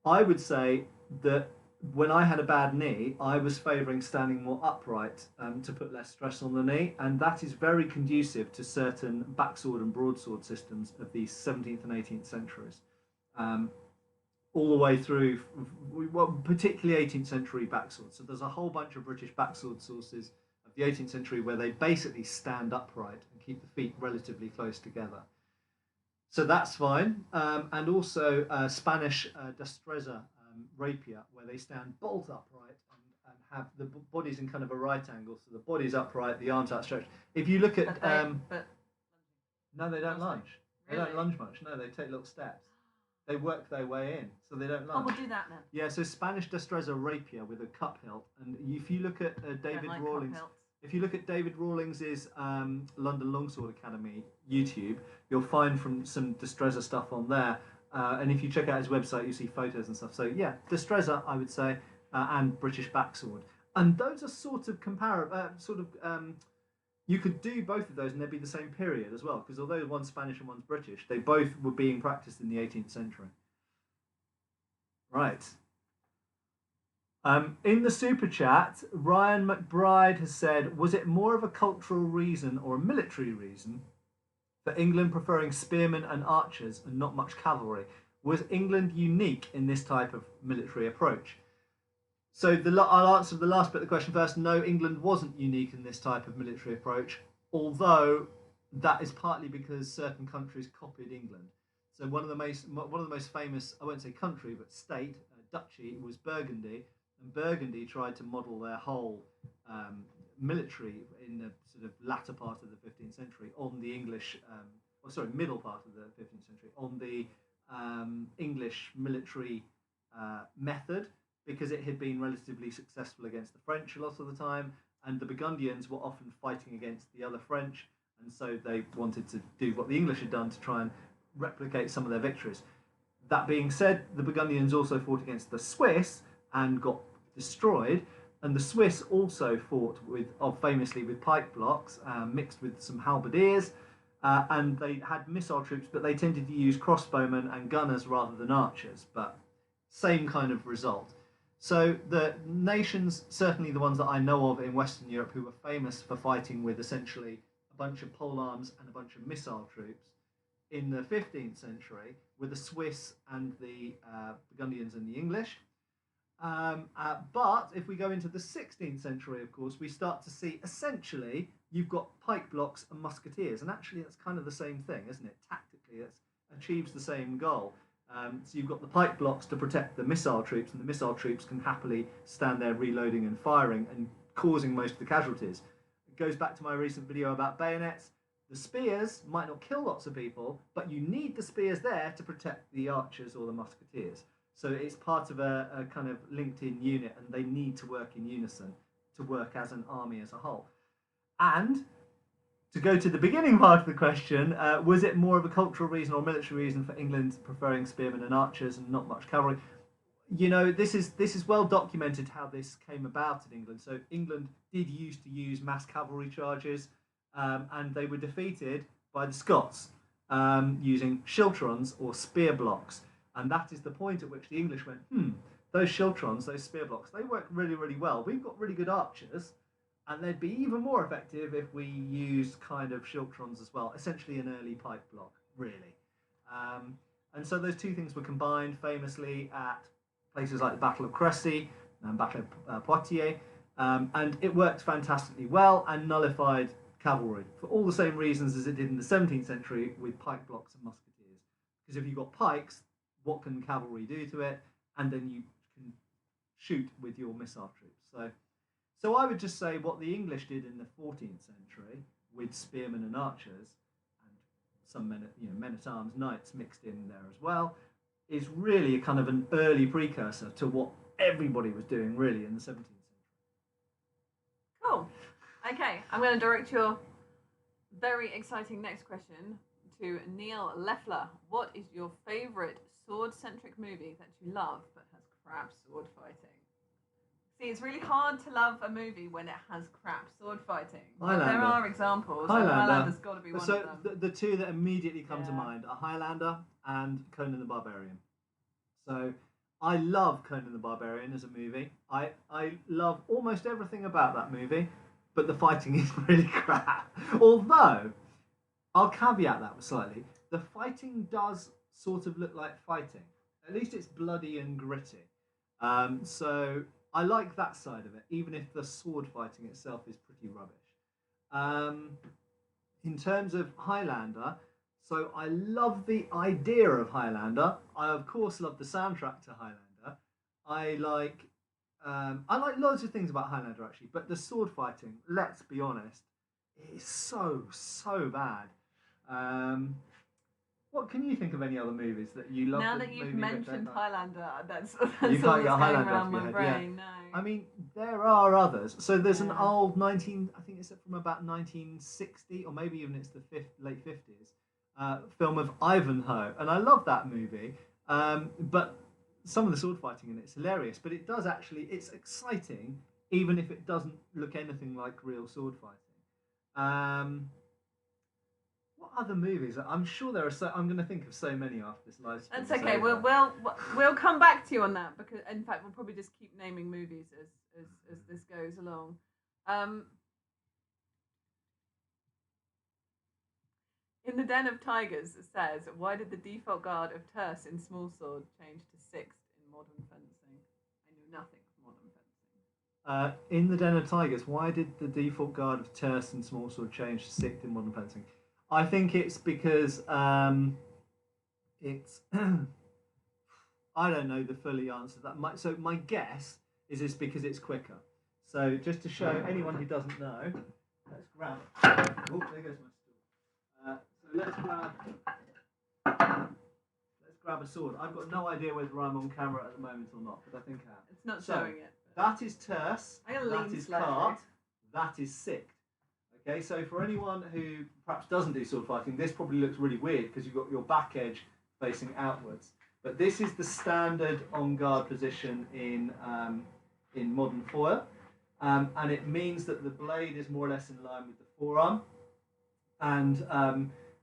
I would say that when I had a bad knee, I was favouring standing more upright to put less stress on the knee, and that is very conducive to certain backsword and broadsword systems of the 17th and 18th centuries. All the way through, well, particularly 18th century backswords. So there's a whole bunch of British backsword sources of the 18th century where they basically stand upright and keep the feet relatively close together. So that's fine. And also Spanish destreza rapier, where they stand bolt upright and have the bodies in kind of a right angle. So the body's upright, the arms outstretched. If you look at... no, they don't lunge. Really? They don't lunge much. No, they take little steps. They work their way in, so they don't lunge. Oh, we'll do that then. Yeah, so Spanish destreza rapier with a cup hilt, and if you look at David Rawlings, if you look at David Rawlings's London Longsword Academy YouTube, you'll find from some destreza stuff on there, and if you check out his website, you see photos and stuff. So yeah, destreza, I would say, and British backsword, and those are sort of you could do both of those and they'd be the same period as well, because although one's Spanish and one's British, they both were being practiced in the 18th century. Right. In the super chat, Ryan McBride has said, was it more of a cultural reason or a military reason for England preferring spearmen and archers and not much cavalry? Was England unique in this type of military approach? So I'll answer the last bit of the question first. No, England wasn't unique in this type of military approach, although that is partly because certain countries copied England. So one of the most famous, I won't say country, but state, duchy, was Burgundy, and Burgundy tried to model their whole military in the sort of latter part of the 15th century on the English, middle part of the 15th century, on the English military method, because it had been relatively successful against the French a lot of the time, and the Burgundians were often fighting against the other French, and so they wanted to do what the English had done to try and replicate some of their victories. That being said, the Burgundians also fought against the Swiss and got destroyed, and the Swiss also fought famously with pike blocks mixed with some halberdiers, and they had missile troops, but they tended to use crossbowmen and gunners rather than archers, but same kind of result. So the nations, certainly the ones that I know of in Western Europe, who were famous for fighting with essentially a bunch of polearms and a bunch of missile troops in the 15th century, were the Swiss and the Burgundians and the English. But if we go into the 16th century, of course, we start to see essentially you've got pike blocks and musketeers, and actually that's kind of the same thing, isn't it? Tactically, it achieves the same goal. So you've got the pike blocks to protect the missile troops, and the missile troops can happily stand there reloading and firing and causing most of the casualties. It goes back to my recent video about bayonets. The spears might not kill lots of people, but you need the spears there to protect the archers or the musketeers. So it's part of a kind of linked-in unit, and they need to work in unison to work as an army as a whole. And to go to the beginning part of the question, was it more of a cultural reason or military reason for England preferring spearmen and archers and not much cavalry? You know, this is well documented how this came about in England. So England did used to use mass cavalry charges, and they were defeated by the Scots using schiltrons or spear blocks. And that is the point at which the English went, those schiltrons, those spear blocks, they work really, really well. We've got really good archers, and they'd be even more effective if we used kind of schiltrons as well, essentially an early pike block, really. And so those two things were combined famously at places like the Battle of Crécy and Battle of Poitiers, and it worked fantastically well and nullified cavalry for all the same reasons as it did in the 17th century with pike blocks and musketeers. Because if you've got pikes, what can cavalry do to it? And then you can shoot with your missile troops. So I would just say what the English did in the 14th century with spearmen and archers, some men-at-arms, knights mixed in there as well, is really a kind of an early precursor to what everybody was doing really in the 17th century. Cool. Okay, I'm going to direct your very exciting next question to Neil Leffler. What is your favourite sword-centric movie that you love but has crap sword fighting? See, it's really hard to love a movie when it has crap sword fighting. Highlander. There are examples. Highlander's got to be one of them. The two that immediately come to mind are Highlander and Conan the Barbarian. So I love Conan the Barbarian as a movie. I love almost everything about that movie, but the fighting is really crap. Although, I'll caveat that slightly. The fighting does sort of look like fighting. At least it's bloody and gritty. So I like that side of it, even if the sword fighting itself is pretty rubbish. In terms of Highlander, so I love the idea of Highlander. I of course love the soundtrack to Highlander. I like loads of things about Highlander actually, but the sword fighting, let's be honest, is so bad. What can you think of any other movies that you love? Now that you've mentioned Highlander, that's you all can't that's get going Highlander around off your my head, brain. yeah. No. I mean, there are others. So there's an old I think it's from about 1960, or maybe even it's the late 50s, film of Ivanhoe, and I love that movie. But some of the sword fighting in it's hilarious. But it does actually, it's exciting, even if it doesn't look anything like real sword fighting. What other movies? I'm sure there are I'm going to think of so many after this live stream. That's okay. We'll come back to you on that, because in fact we'll probably just keep naming movies as this goes along. In the Den of Tigers, it says, why did the default guard of terce in small sword change to sixth in modern fencing? I knew nothing of modern fencing. In the Den of Tigers, why did the default guard of terce in small sword change to sixth in modern fencing? I think it's because it's I don't know the fully answer to that. So my guess is it's because it's quicker. So just to show anyone who doesn't know, let's grab. Oh, there goes my stool. So let's grab a sword. I've got no idea whether I'm on camera at the moment or not, but I think I am. It's not showing it. That is terce. That is cart. That is sict. Okay, so for anyone who perhaps doesn't do sword fighting, this probably looks really weird because you've got your back edge facing outwards. But this is the standard on guard position in modern foil, and it means that the blade is more or less in line with the forearm, and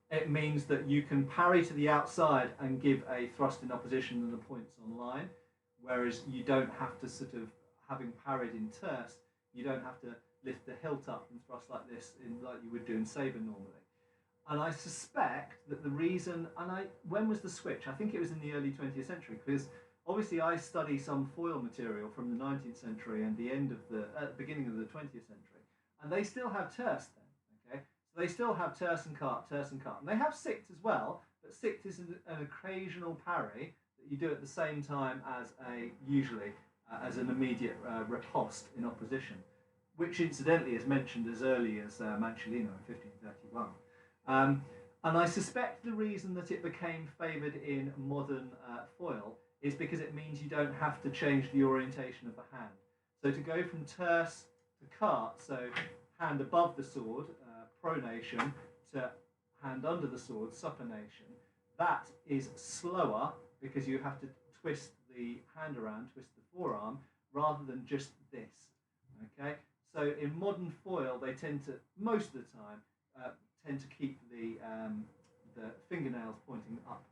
it means that you can parry to the outside and give a thrust in opposition and the points on line, whereas you don't have to sort of, having parried in terce, you don't have to lift the hilt up and thrust like this, like you would do in Saber normally. And I suspect that the reason, when was the switch? I think it was in the early 20th century, because obviously I study some foil material from the 19th century and the beginning of the 20th century, and they still have terce then. Okay, so they still have terce and cart, and they have sict as well, but sict is an occasional parry that you do at the same time as usually as an immediate riposte in opposition, which incidentally is mentioned as early as Manciolino in 1531. And I suspect the reason that it became favoured in modern foil is because it means you don't have to change the orientation of the hand. So to go from terce to cart, so hand above the sword, pronation, to hand under the sword, supination, that is slower because you have to twist the hand around, twist the forearm, rather than just this. Okay? So in modern foil, they tend to, most of the time, tend to keep the fingernails pointing upwards.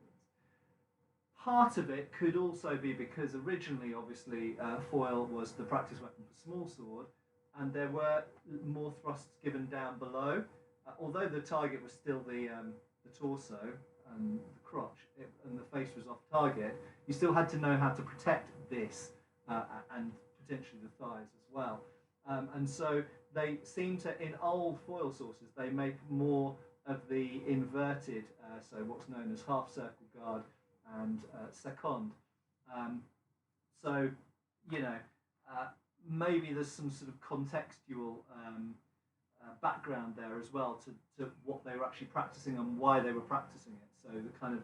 Part of it could also be because originally, obviously, foil was the practice weapon for small sword, and there were more thrusts given down below. Although the target was still the torso and the crotch, and the face was off target, you still had to know how to protect this and potentially the thighs as well. And so they seem to, in old foil sources, they make more of the inverted, so what's known as half circle guard and second. So, maybe there's some sort of contextual background there as well to what they were actually practicing and why they were practicing it. So the kind of,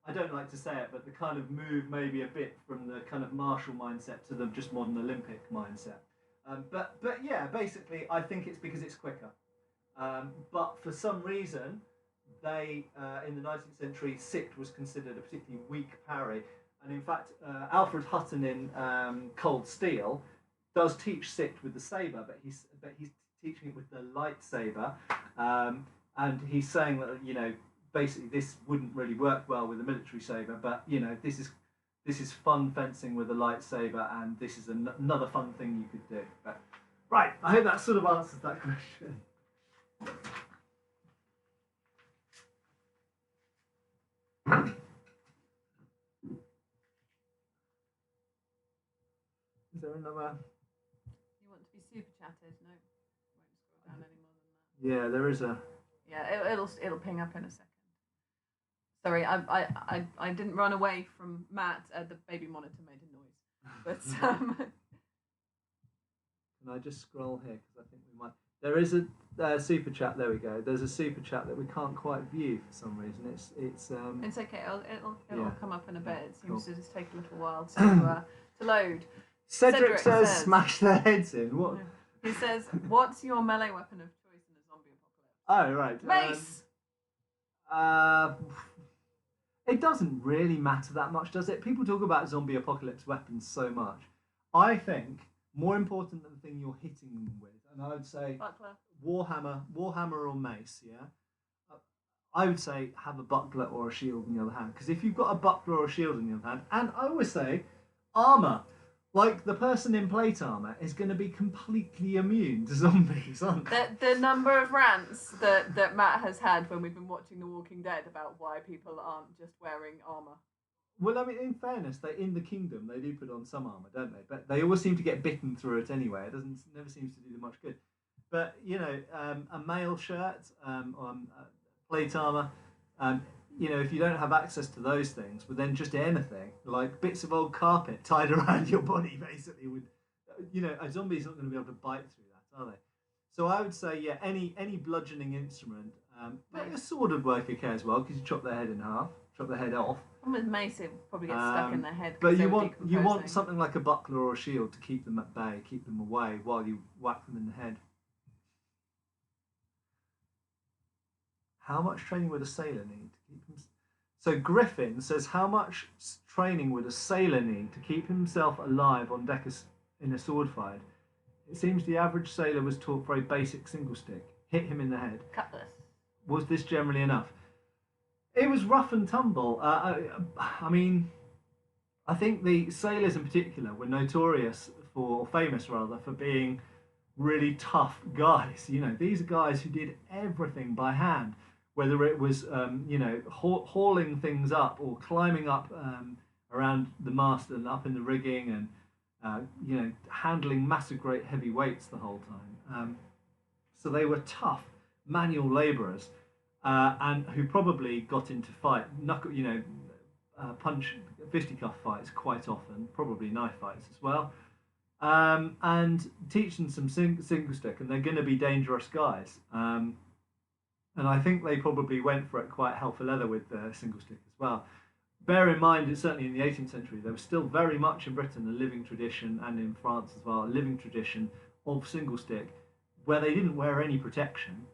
I don't like to say it, but the kind of move maybe a bit from the kind of martial mindset to the just modern Olympic mindset. But yeah, basically, I think it's because it's quicker. But for some reason, they in the 19th century, sicht was considered a particularly weak parry, and in fact, Alfred Hutton in Cold Steel does teach sicht with the saber, but he's teaching it with the light saber, and he's saying that basically this wouldn't really work well with a military saber, but this is fun fencing with a lightsaber, and this is another fun thing you could do. But, right, I hope that sort of answers that question. Is there another? You want to be super chatted? No, won't scroll down any more than that. Yeah, there is a. Yeah, it'll ping up in a second. Sorry, I didn't run away from Matt. The baby monitor made a noise, but Can I just scroll here because I think we might. There is a super chat. There we go. There's a super chat that we can't quite view for some reason. It's okay. It'll come up in a bit. It seems to just take a little while to load. Cedric says, "Smash their heads in." What? He says, "What's your melee weapon of choice in a zombie apocalypse?" Oh right, mace. It doesn't really matter that much, does it? People talk about zombie apocalypse weapons so much. I think more important than the thing you're hitting them with, and I would say buckler, warhammer or mace. Yeah, I would say have a buckler or a shield in the other hand, because if you've got a buckler or a shield in the other hand, and I always say armor. Like, the person in plate armour is going to be completely immune to zombies, aren't they? The number of rants that Matt has had when we've been watching The Walking Dead about why people aren't just wearing armour. Well, I mean, in fairness, in the Kingdom, they do put on some armour, don't they? But they always seem to get bitten through it anyway. It never seems to do them much good. But, a mail shirt, plate armour, if you don't have access to those things, but then just anything, like bits of old carpet tied around your body, basically, would, a zombie's not going to be able to bite through that, are they? So I would say, yeah, any bludgeoning instrument, but a sword would work okay as well, because you chop their head in half, chop their head off. And with mace, it probably gets stuck in their head. But you want something like a buckler or a shield to keep them at bay, keep them away while you whack them in the head. How much training would a sailor need to keep him? So Griffin says, how much training would a sailor need to keep himself alive on deck in a sword fight? It seems the average sailor was taught very basic single stick. Hit him in the head. Cutlass. Was this generally enough? It was rough and tumble. I mean, I think the sailors in particular were notorious famous for being really tough guys. These are guys who did everything by hand. Whether it was, hauling things up or climbing up around the mast and up in the rigging and, handling massive, great heavy weights the whole time. So they were tough manual labourers and who probably got into punch fisticuff fights quite often, probably knife fights as well, and teach them some single stick, and they're going to be dangerous guys. And I think they probably went for it quite hell for leather with the single stick as well. Bear in mind, certainly in the 18th century, there was still very much in Britain a living tradition, and in France as well, a living tradition of single stick, where they didn't wear any protection,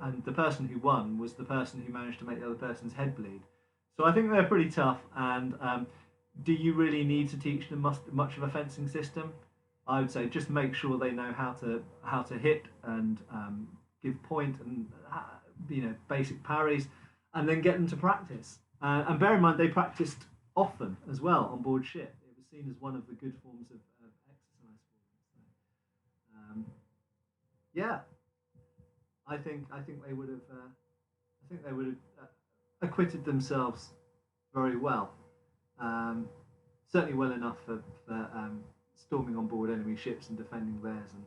and the person who won was the person who managed to make the other person's head bleed. So I think they're pretty tough, and do you really need to teach them much of a fencing system? I would say just make sure they know how to hit and give point and basic parries, and then get them to practice. And bear in mind, they practiced often as well on board ship. It was seen as one of the good forms of exercise for them. So, yeah, I think they would have acquitted themselves very well. Certainly well enough for storming on board enemy ships and defending theirs and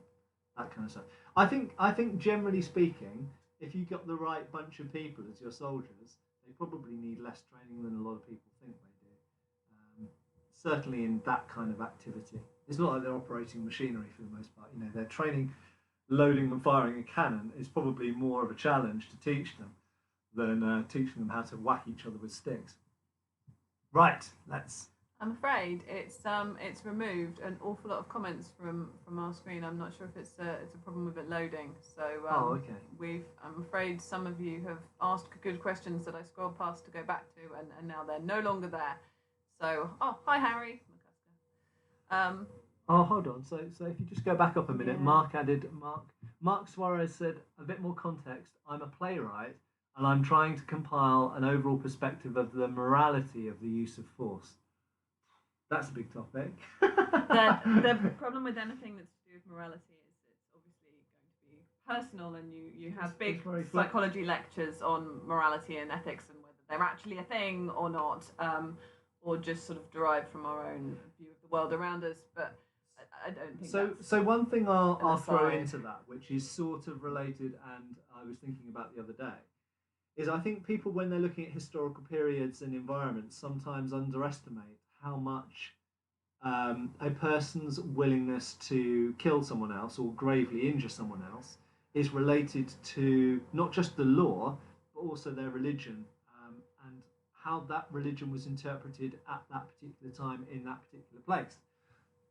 that kind of stuff. I think generally speaking, if you got the right bunch of people as your soldiers, they probably need less training than a lot of people think they do. Certainly in that kind of activity, it's not like they're operating machinery for the most part. They're training, loading and firing a cannon is probably more of a challenge to teach them than teaching them how to whack each other with sticks. Right, let's. I'm afraid it's removed an awful lot of comments from our screen. I'm not sure if it's a problem with it loading. So okay. I'm afraid some of you have asked good questions that I scrolled past to go back to, and now they're no longer there. So hi Harry. Hold on. So if you just go back up a minute, Yeah. Mark Suarez said a bit more context. I'm a playwright, and I'm trying to compile an overall perspective of the morality of the use of force. That's a big topic. The problem with anything that's to do with morality is it's obviously going to be personal, and you have big psychology lectures on morality and ethics and whether they're actually a thing or not, or just sort of derived from our own view of the world around us. But I don't think so one thing I'll throw into that, which is sort of related, and I was thinking about the other day, is I think people, when they're looking at historical periods and environments, sometimes underestimate how much a person's willingness to kill someone else or gravely injure someone else is related to not just the law, but also their religion, and how that religion was interpreted at that particular time in that particular place.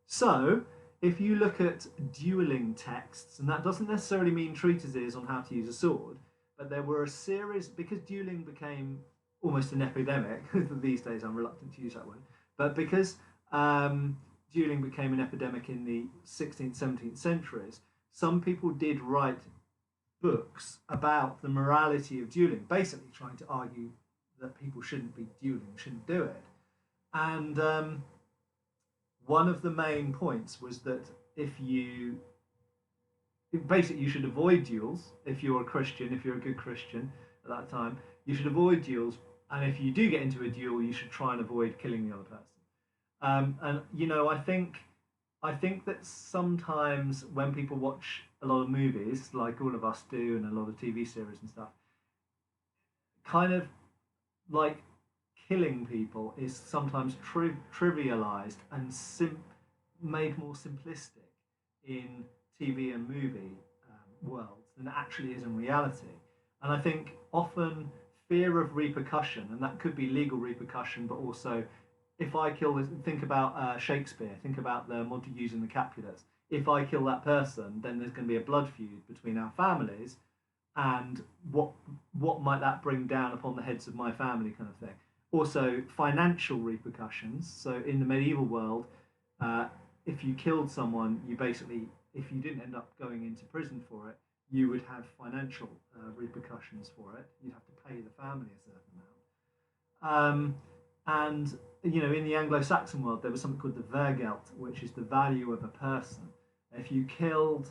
So, if you look at dueling texts, and that doesn't necessarily mean treatises on how to use a sword, but there were a series, because dueling became almost an epidemic. These days I'm reluctant to use that word, but because dueling became an epidemic in the 16th, 17th centuries, some people did write books about the morality of dueling, basically trying to argue that people shouldn't be dueling, shouldn't do it. And one of the main points was that basically you should avoid duels if you're a Christian, if you're a good Christian at that time, you should avoid duels, and if you do get into a duel, you should try and avoid killing the other person. And I think that sometimes when people watch a lot of movies, like all of us do, and a lot of TV series and stuff, kind of like killing people is sometimes trivialized and made more simplistic in TV and movie worlds than it actually is in reality. And I think often fear of repercussion, and that could be legal repercussion, but also if I kill, think about Shakespeare, think about the Montagues and the Capulets. If I kill that person, then there's going to be a blood feud between our families, and what might that bring down upon the heads of my family, kind of thing. Also, financial repercussions. So in the medieval world, if you killed someone, you basically, if you didn't end up going into prison for it, you would have financial repercussions for it. You'd have to pay the family a certain amount. And in the Anglo-Saxon world, there was something called the vergelt, which is the value of a person. If you killed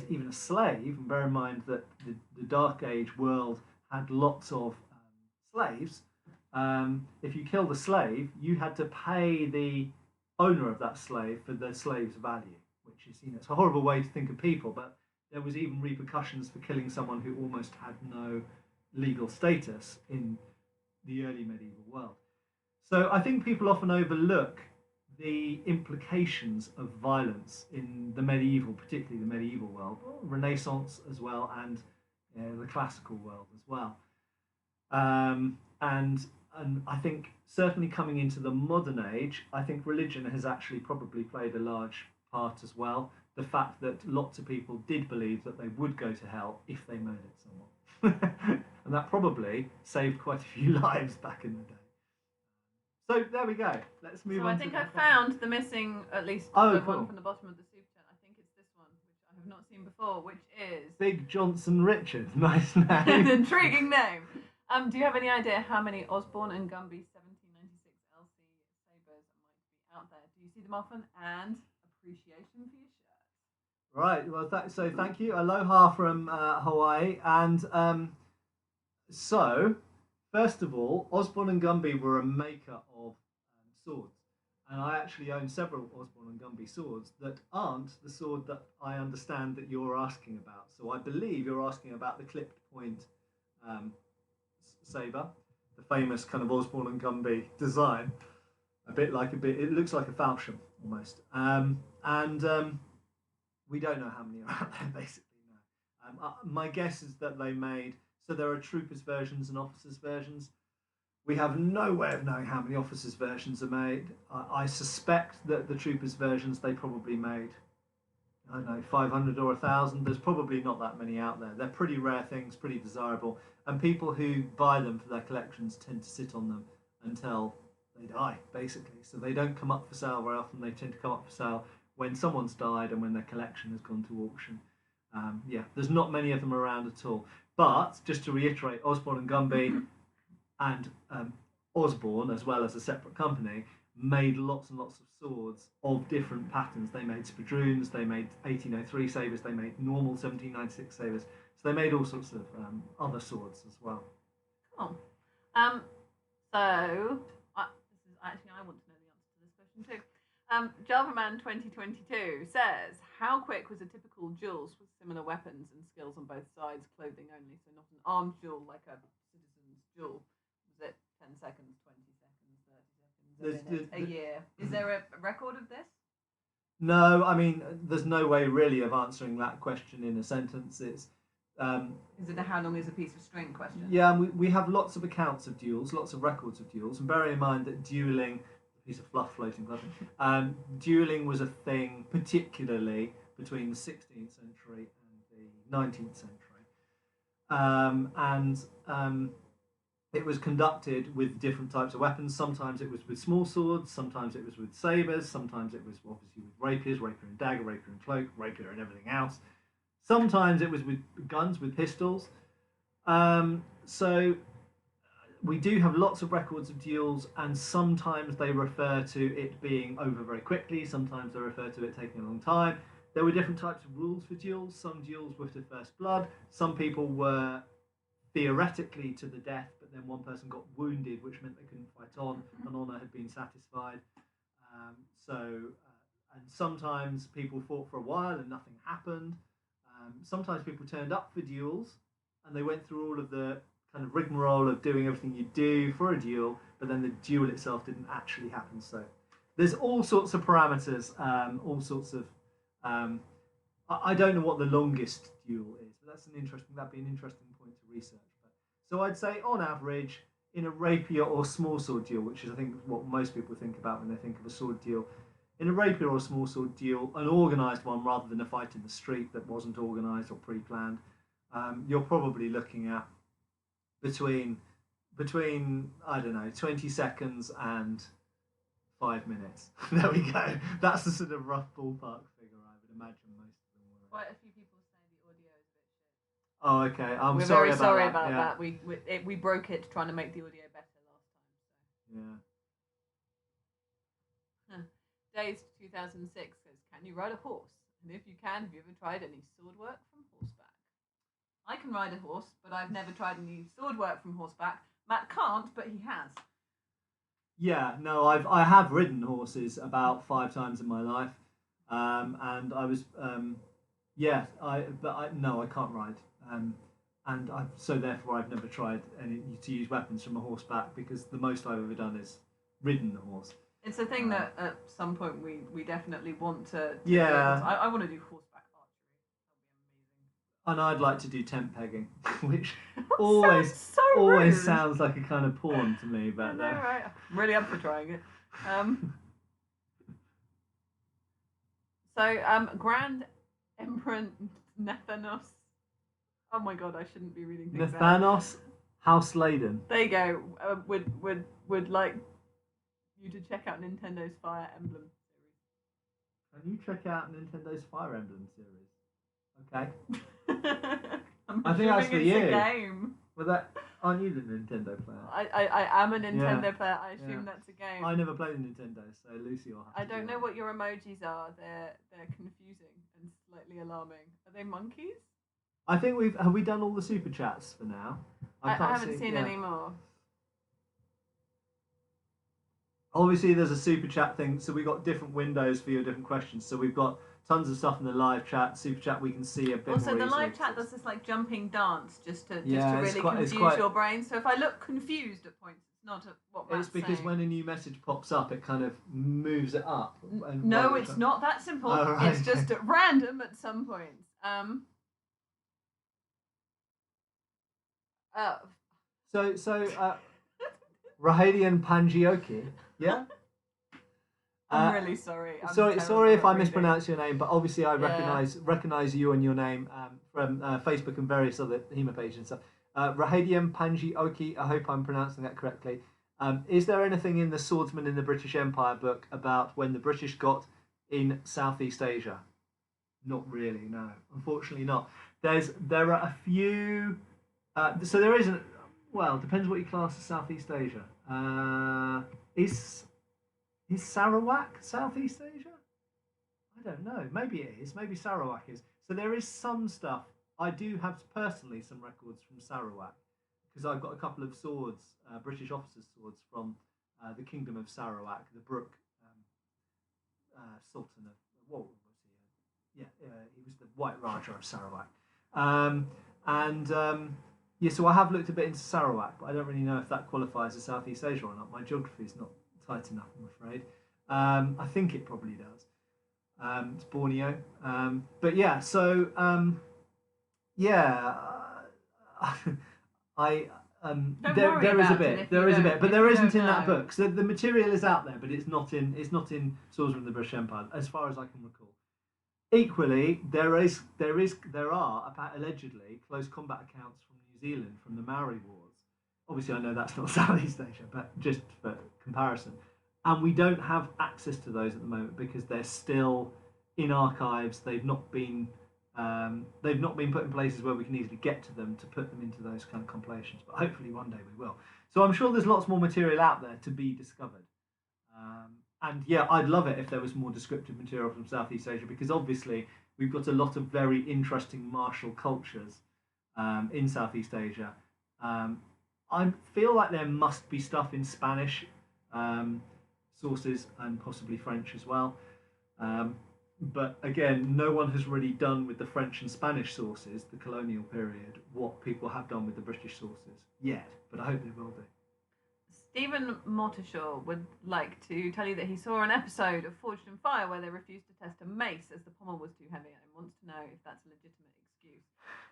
even a slave, and bear in mind that the Dark Age world had lots of slaves, if you killed a slave, you had to pay the owner of that slave for the slave's value, which is, it's a horrible way to think of people, but there was even repercussions for killing someone who almost had no legal status in the early medieval world. So I think people often overlook the implications of violence in the medieval, particularly the medieval world, Renaissance as well, and the classical world as well. And I think certainly coming into the modern age, I think religion has actually probably played a large part as well. The fact that lots of people did believe that they would go to hell if they murdered someone. And that probably saved quite a few lives back in the day. So there we go. Let's move on. So I think I found the missing, at least one from the bottom of the super chat. I think it's this one, which I have not seen before, which is Big Johnson Richard. Nice an name. intriguing name. Do you have any idea how many Osborn and Gunby 1796 LC sabers might be out there? Do you see them often? And appreciation for your shirt. Right. Well, so thank you. Aloha from Hawaii. And so, first of all, Osborn and Gunby were a maker of swords. And I actually own several Osborn and Gunby swords that aren't the sword that I understand that you're asking about. So I believe you're asking about the clipped point saber, the famous kind of Osborn and Gunby design. It looks like a falchion almost. We don't know how many are out there, basically. No. My guess is that they made, so there are troopers versions and officers versions. We have no way of knowing how many officers versions are made. I suspect that the troopers versions they probably made, I don't know, 500 or 1,000. There's probably not that many out there. They're pretty rare things, pretty desirable, and people who buy them for their collections tend to sit on them until they die, basically. So they don't come up for sale very often. They tend to come up for sale when someone's died and when their collection has gone to auction. There's not many of them around at all. But just to reiterate, Osborn and Gunby and Osborn, as well as a separate company, made lots and lots of swords of different patterns. They made spadroons, they made 1803 sabers, they made normal 1796 sabers. So they made all sorts of other swords as well. Cool. I want to know the answer to this question too. Javaman 2022 says, how quick was a typical duels with similar weapons and skills on both sides, clothing only, so not an armed duel like a citizen's duel? Was it 10 seconds, 20 seconds, 30 seconds, a minute, a year? Is there a record of this? No, I mean, there's no way really of answering that question in a sentence. It's is it a how long is a piece of string question? Yeah, we have lots of accounts of duels, lots of records of duels, and bearing in mind that dueling, a piece of fluff floating, dueling was a thing particularly between the 16th century and the 19th century, it was conducted with different types of weapons. Sometimes it was with small swords, sometimes it was with sabers, sometimes it was obviously with rapiers, rapier and dagger, rapier and cloak, rapier and everything else. Sometimes it was with guns, with pistols. So we do have lots of records of duels, and sometimes they refer to it being over very quickly. Sometimes they refer to it taking a long time. There were different types of rules for duels. Some duels were to first blood. Some people were theoretically to the death, but then one person got wounded, which meant they couldn't fight on. An honour had been satisfied. And sometimes people fought for a while and nothing happened. Sometimes people turned up for duels and they went through all of the kind of rigmarole of doing everything you do for a duel, but then the duel itself didn't actually happen. So there's all sorts of parameters, all sorts of... I don't know what the longest duel is, but that'd be an interesting point to research. So I'd say on average, in a rapier or small sword duel, which is I think what most people think about when they think of a sword duel, in a rapier or small sword duel, an organised one rather than a fight in the street that wasn't organised or pre-planned, you're probably looking at between I don't know, 20 seconds and 5 minutes. There we go. That's the sort of rough ballpark figure I would imagine most of them were. Quite a few people say the audio is a bit shit. Oh, okay. We're very sorry about that. We broke it trying to make the audio better last time. So. Yeah. Days 2006 says, can you ride a horse? And if you can, have you ever tried any sword work from horseback? I can ride a horse, but I've never tried any sword work from horseback. Matt can't, but he has. Yeah, no, I have ridden horses about 5 times in my life, and I was I can't ride, so therefore I've never tried to use weapons from a horseback, because the most I've ever done is ridden a horse. It's a thing that at some point we definitely want to yeah. I want to do horseback archery. That'll be amazing. And I'd like to do tent pegging, which always sounds like a kind of porn to me. But I know, right? I'm really up for trying it. Grand Emperor Nathanos. Oh my god, I shouldn't be reading things Nathanos House Laden. There you go. Would like you to check out Nintendo's Fire Emblem series. Can you check out Nintendo's Fire Emblem series? Okay. I think that's for it's you. a game. Well, aren't you the Nintendo player? I am a Nintendo player. I assume that's a game. I never played a Nintendo, so Lucy will have to I don't know that. what your emojis are. They're confusing and slightly alarming. Are they monkeys? I think have we done all the super chats for now? I haven't seen any more. Obviously, there's a super chat thing, so we've got different windows for your different questions. So we've got tons of stuff in the live chat. Super chat, we can see a bit more Also, the easily. live chat does this like jumping dance just to really confuse your brain. So if I look confused at points, it's not what Matt's It's because saying. when a new message pops up, it kind of moves it up. No, it's not that simple. Oh, right. It's just at random at some points. So Rahadian Pangioki, yeah? I'm really sorry. Sorry if I mispronounce your name, but obviously I recognise you and your name from Facebook and various other HEMA pages and stuff. Rahadian Pangioki, I hope I'm pronouncing that correctly. Is there anything in the Swordsman in the British Empire book about when the British got in Southeast Asia? Not really, no. Unfortunately not. There are a few... so there isn't... Well, depends what you class as Southeast Asia. Is Sarawak Southeast Asia? I don't know. Maybe it is. Maybe Sarawak is. So there is some stuff. I do have personally some records from Sarawak because I've got a couple of swords, British officers' swords from the Kingdom of Sarawak, the Brooke Sultan of what was he? He was the White Raja of Sarawak. So I have looked a bit into Sarawak, but I don't really know if that qualifies as Southeast Asia or not. My geography is not tight enough, I'm afraid. I think it probably does. It's Borneo. But yeah, so there is a bit, but there isn't in that book. So the material is out there, but it's not in Swordsman of the British Empire, as far as I can recall. Equally, there are allegedly close combat accounts from New Zealand from the Maori Wars. Obviously, I know that's not Southeast Asia, but just for comparison. And we don't have access to those at the moment because they're still in archives. They've not been put in places where we can easily get to them to put them into those kind of compilations. But hopefully one day we will. So I'm sure there's lots more material out there to be discovered. And yeah, I'd love it if there was more descriptive material from Southeast Asia because obviously we've got a lot of very interesting martial cultures in Southeast Asia. I feel like there must be stuff in Spanish sources and possibly French as well. But again, no one has really done with the French and Spanish sources, the colonial period, what people have done with the British sources yet. But I hope they will do. Stephen Mortishaw would like to tell you that he saw an episode of Forged in Fire where they refused to test a mace as the pommel was too heavy and wants to know if that's a legitimate excuse.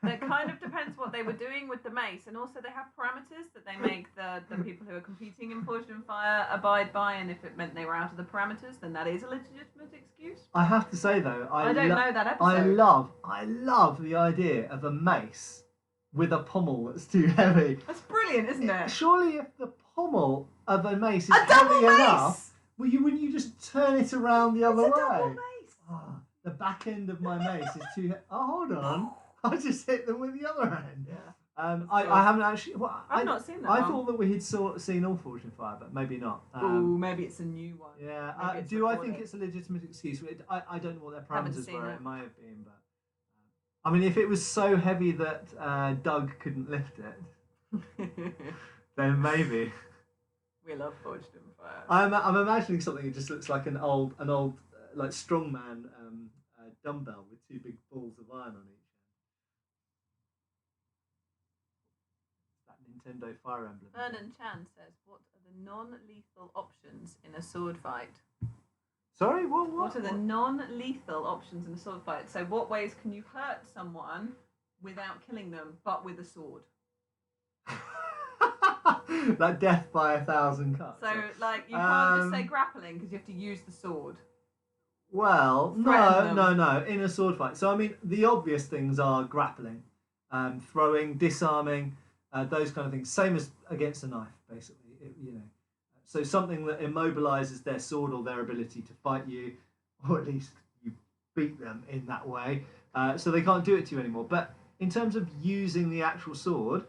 That kind of depends what they were doing with the mace, and also they have parameters that they make the people who are competing in Forged in Fire abide by, and if it meant they were out of the parameters, then that is a legitimate excuse. I have to say though, I don't know that episode. I love the idea of a mace with a pommel that's too heavy. That's brilliant, isn't it? Surely if the pommel of a mace is heavy enough, wouldn't you just turn it around the other way? Double mace. Oh, the back end of my mace is too heavy. Oh, hold on. I just hit them with the other end. Yeah. I haven't actually... Well, I've not seen that I thought that we had seen all Forged in Fire, but maybe not. Maybe it's a new one. Yeah. I think it's a legitimate excuse? I don't know what their parameters were. It might have been, but... I mean, if it was so heavy that Doug couldn't lift it, then maybe. We love Forged in Fire. I'm imagining something that just looks like an old like strongman dumbbell with two big balls of iron on each end. That Nintendo Fire Emblem. Vernon Chan says, "What are the non-lethal options in a sword fight?" Sorry, what? What are the non-lethal options in a sword fight? So, what ways can you hurt someone without killing them, but with a sword? Like death by 1,000 cuts. So, like, you can't just say grappling because you have to use the sword. Well, no. In a sword fight. So, I mean, the obvious things are grappling, throwing, disarming, those kind of things. Same as against a knife, basically. So something that immobilizes their sword or their ability to fight you, or at least you beat them in that way. So they can't do it to you anymore. But in terms of using the actual sword,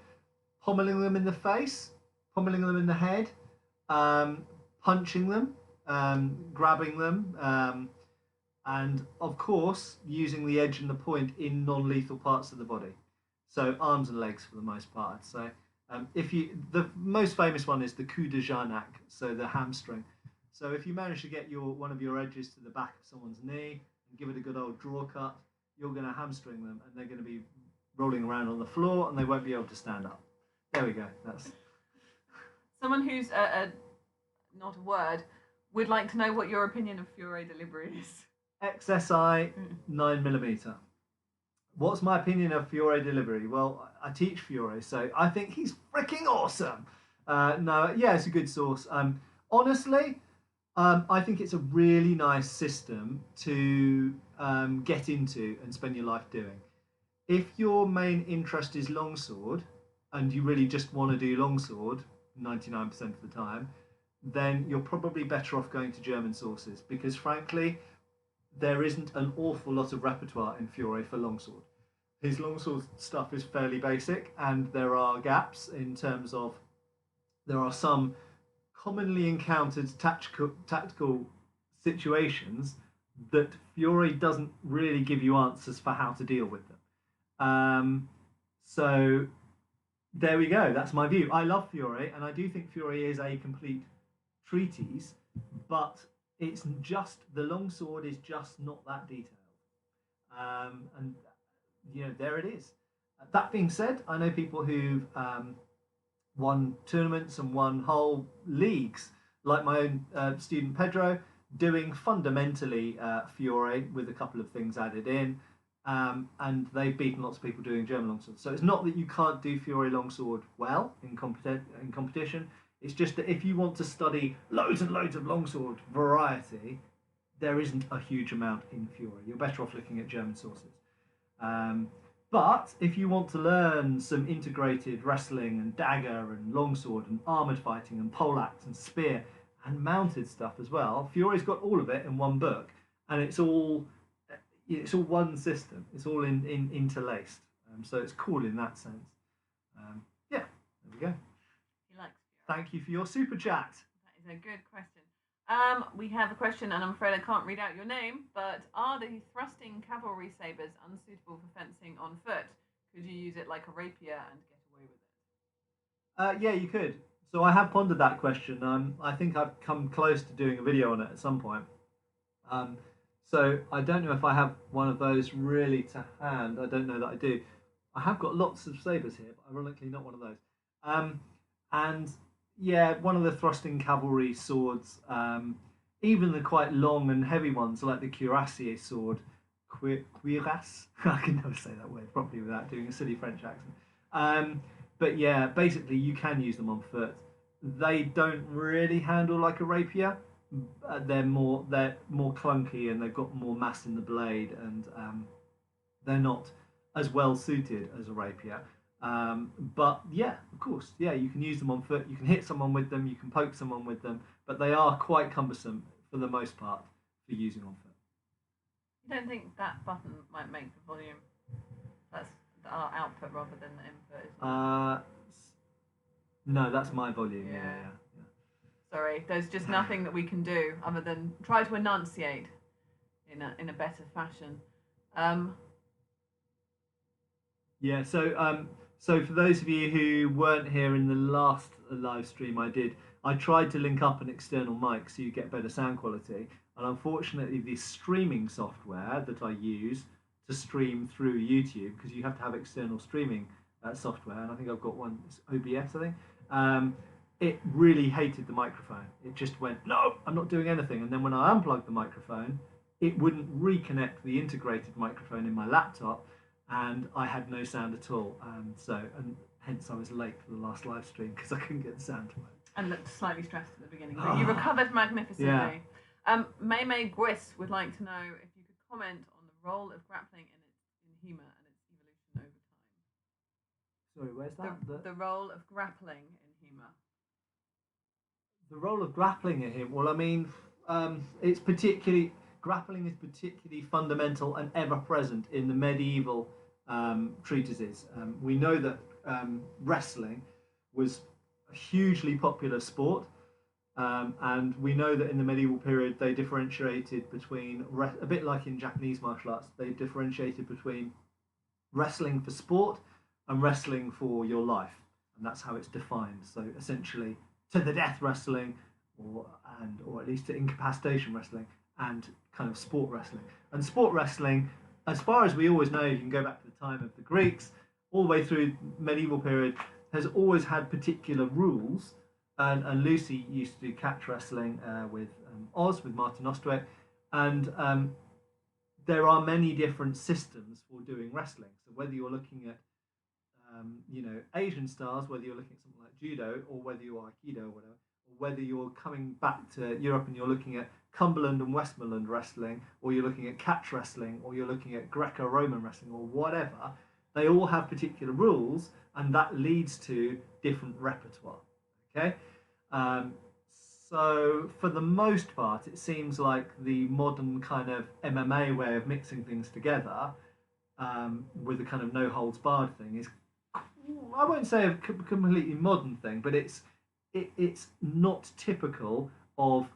pommeling them in the face, pommeling them in the head, punching them, grabbing them, and of course using the edge and the point in non-lethal parts of the body, so arms and legs for the most part. So the most famous one is the coup de Jarnac, so the hamstring. So if you manage to get one of your edges to the back of someone's knee and give it a good old draw cut, you're going to hamstring them, and they're going to be rolling around on the floor, and they won't be able to stand up. There we go. That's someone who's not a word would like to know what your opinion of Fiore delivery is. XSI 9mm. What's my opinion of Fiore delivery? Well, I teach Fiore, so I think he's freaking awesome. No, yeah, it's a good source. Honestly, I think it's a really nice system to get into and spend your life doing. If your main interest is longsword and you really just want to do longsword 99% of the time, then you're probably better off going to German sources, because frankly, there isn't an awful lot of repertoire in Fiore for longsword. His longsword stuff is fairly basic, and there are gaps in terms of there are some commonly encountered tactical situations that Fiore doesn't really give you answers for how to deal with them. So there we go. That's my view. I love Fiore, and I do think Fiore is a complete treatise, but it's just the longsword is just not that detailed, and there it is. That being said, I know people who've won tournaments and won whole leagues, like my own student Pedro, doing fundamentally Fiore with a couple of things added in, and they've beaten lots of people doing German longsword. So it's not that you can't do Fiore longsword well in competition. It's just that if you want to study loads and loads of longsword variety, there isn't a huge amount in Fiore. You're better off looking at German sources. But if you want to learn some integrated wrestling and dagger and longsword and armoured fighting and poleaxe and spear and mounted stuff as well, Fiore's got all of it in one book, and it's all one system. It's all interlaced. So it's cool in that sense. Yeah, there we go. He likes Fiore. Thank you for your super chat. That is a good question. We have a question, and I'm afraid I can't read out your name, but are the thrusting cavalry sabres unsuitable for fencing on foot? Could you use it like a rapier and get away with it? Yeah, you could. So I have pondered that question. I think I've come close to doing a video on it at some point. So I don't know if I have one of those really to hand. I don't know that I do. I have got lots of sabres here, but ironically not one of those. And yeah, one of the thrusting cavalry swords, even the quite long and heavy ones like the cuirassier sword, cuirasse. I can never say that word properly without doing a silly French accent. But yeah, basically you can use them on foot. They don't really handle like a rapier. They're more clunky, and they've got more mass in the blade, and they're not as well suited as a rapier. But yeah, of course, yeah, you can use them on foot. You can hit someone with them. You can poke someone with them, but they are quite cumbersome for the most part for using on foot. You don't think that button might make the volume? That's our output rather than the input, isn't it? No, that's my volume. Yeah. Sorry, there's just nothing that we can do other than try to enunciate in a better fashion. Yeah. So for those of you who weren't here in the last live stream I tried to link up an external mic so you get better sound quality, and unfortunately the streaming software that I use to stream through YouTube, because you have to have external streaming software, and I think I've got one, it's OBS I think, it really hated the microphone. It just went, no, I'm not doing anything. And then when I unplugged the microphone, it wouldn't reconnect the integrated microphone in my laptop, and I had no sound at all. And hence I was late for the last live stream because I couldn't get the sound to work. And looked slightly stressed at the beginning, but you recovered magnificently. Yeah. May Gwis would like to know if you could comment on the role of grappling in HEMA and its evolution over time. Sorry, where's that? The role of grappling in HEMA. The role of grappling in him. Well, I mean, it's particularly grappling is particularly fundamental and ever present in the medieval treatises. We know that wrestling was a hugely popular sport, and we know that in the medieval period they differentiated between, a bit like in Japanese martial arts, they differentiated between wrestling for sport and wrestling for your life, and that's how it's defined. So essentially, to the death wrestling, or at least to incapacitation wrestling, and kind of sport wrestling. And sport wrestling, as far as we always know, you can go back to the time of the Greeks, all the way through medieval period, has always had particular rules. And Lucy used to do catch wrestling with Martin Ostwick, and there are many different systems for doing wrestling. So whether you're looking at Asian styles, whether you're looking at something like judo, or whether you're aikido or whatever, or whether you're coming back to Europe and you're looking at Cumberland and Westmoreland wrestling, or you're looking at catch wrestling, or you're looking at Greco-Roman wrestling, or whatever, they all have particular rules, and that leads to different repertoire. Okay, so for the most part, it seems like the modern kind of MMA way of mixing things together, with the kind of no holds barred thing, is, I won't say a completely modern thing, but it's not typical of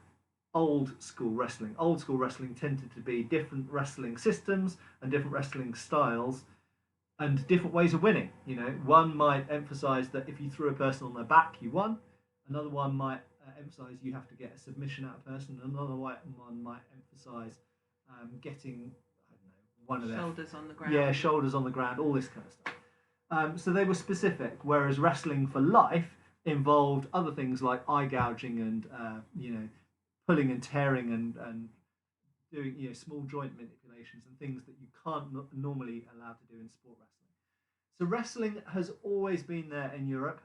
old school wrestling. Old school wrestling tended to be different wrestling systems and different wrestling styles and different ways of winning. One might emphasize that if you threw a person on their back, you won. Another one might emphasize you have to get a submission out of a person. Another one might emphasize getting, I don't know, one of their shoulders on the ground. Yeah, shoulders on the ground, all this kind of stuff. So they were specific, whereas wrestling for life involved other things like eye gouging and pulling and tearing and doing small joint manipulations and things that you can't normally allowed to do in sport wrestling. So wrestling has always been there in Europe.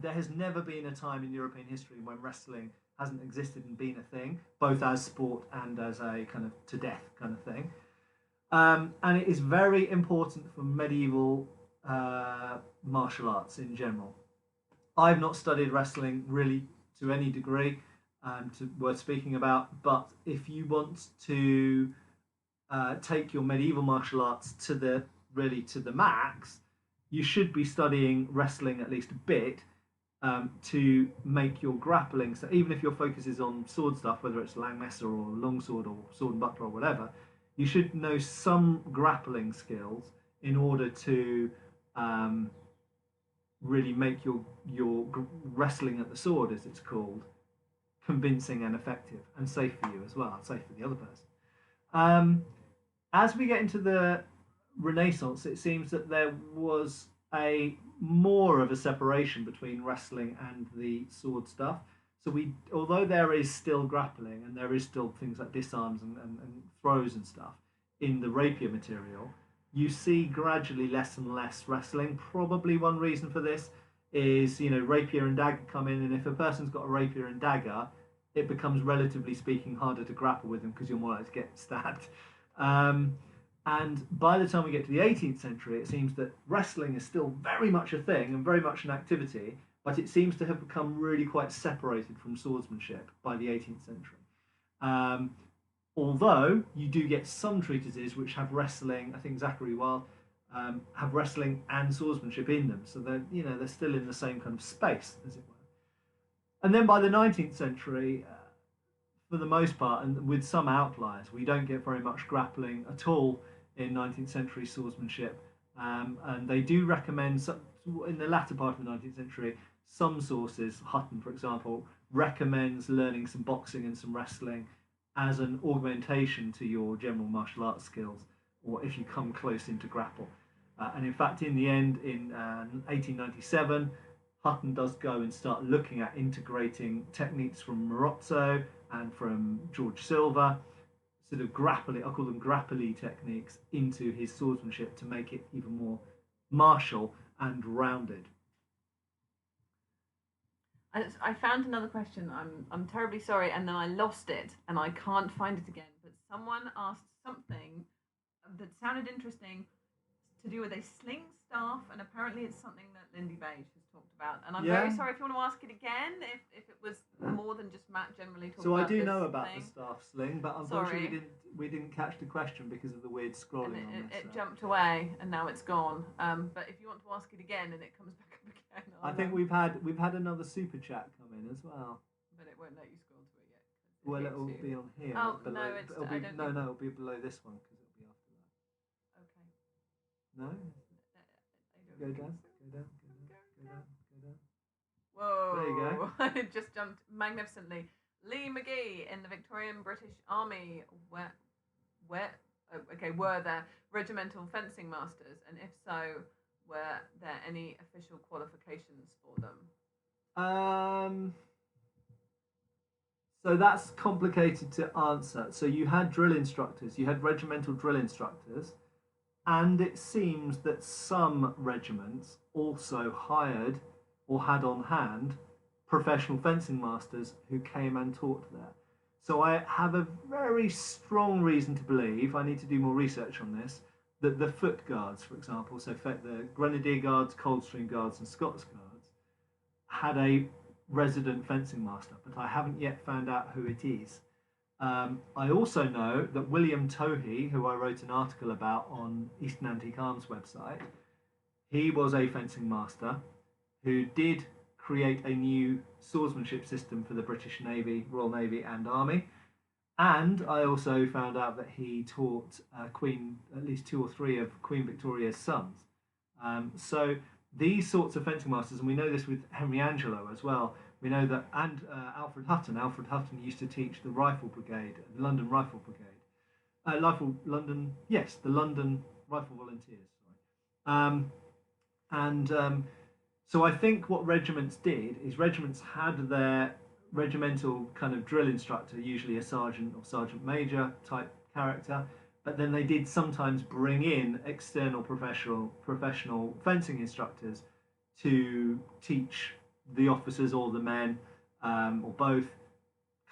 There has never been a time in European history when wrestling hasn't existed and been a thing, both as sport and as a kind of to death kind of thing. And it is very important for medieval martial arts in general. I've not studied wrestling really to any degree worth speaking about, but if you want to take your medieval martial arts to the max, you should be studying wrestling at least a bit to make your grappling. So even if your focus is on sword stuff, whether it's Lamellar or longsword or sword and buckler or whatever, you should know some grappling skills in order to really make your wrestling at the sword, as it's called, convincing and effective and safe for you as well, safe for the other person. As we get into the Renaissance, it seems that there was more of a separation between wrestling and the sword stuff. So although there is still grappling and there is still things like disarms and throws and stuff in the rapier material, you see gradually less and less wrestling. Probably one reason for this is, rapier and dagger come in, and if a person's got a rapier and dagger, it becomes, relatively speaking, harder to grapple with them because you're more likely to get stabbed. And by the time we get to the 18th century, it seems that wrestling is still very much a thing and very much an activity, but it seems to have become really quite separated from swordsmanship by the 18th century. Although you do get some treatises which have wrestling, I think Zachary Wilde have wrestling and swordsmanship in them, so they're still in the same kind of space, as it were. And then by the 19th century, for the most part, and with some outliers, we don't get very much grappling at all in 19th century swordsmanship. And they do recommend, in the latter part of the 19th century, some sources, Hutton for example, recommends learning some boxing and some wrestling as an augmentation to your general martial arts skills, or if you come close into grapple. And in fact, in the end, in 1897, Hutton does go and start looking at integrating techniques from Marozzo and from George Silver, sort of grappling, I call them grappling techniques, into his swordsmanship to make it even more martial and rounded. I found another question. I'm terribly sorry, and then I lost it, and I can't find it again. But someone asked something that sounded interesting to do with a sling staff, and apparently it's something that Lindy Beige has talked about. And I'm Yeah. very sorry if you want to ask it again, if it was more than just Matt generally talking So about I do this know about thing. the staff sling, but unfortunately we didn't catch the question because of the weird scrolling And on this. it jumped away, and now it's gone. But if you want to ask it again and it comes back up again, I think we've had another super chat come in as well. But it won't let you scroll to it yet. Well, it will be on here. Oh, below. no, it's... It'll be, no, it'll be below this one because it'll be after that. Okay. No? Go down. Whoa. There you go. It just jumped magnificently. Lee McGee in the Victorian British Army. Were there regimental fencing masters? And if so, were there any official qualifications for them? So that's complicated to answer. So you had drill instructors, you had regimental drill instructors, and it seems that some regiments also hired or had on hand professional fencing masters who came and taught there. So I have a very strong reason to believe, I need to do more research on this, that the foot guards, for example, so the Grenadier Guards, Coldstream Guards and Scots Guards, had a resident fencing master, but I haven't yet found out who it is. I also know that William Tohey, who I wrote an article about on Eastern Antique Arms website, he was a fencing master who did create a new swordsmanship system for the British Navy, Royal Navy and Army. And I also found out that he taught at least 2 or 3 of Queen Victoria's sons. So these sorts of fencing masters, and we know this with Henry Angelo as well, we know that, and Alfred Hutton used to teach the Rifle Brigade, the London Rifle Brigade. The London Rifle Volunteers, sorry. So I think what regiments did is regiments had their regimental kind of drill instructor, usually a sergeant or sergeant major type character, but then they did sometimes bring in external professional fencing instructors to teach the officers or the men, or both,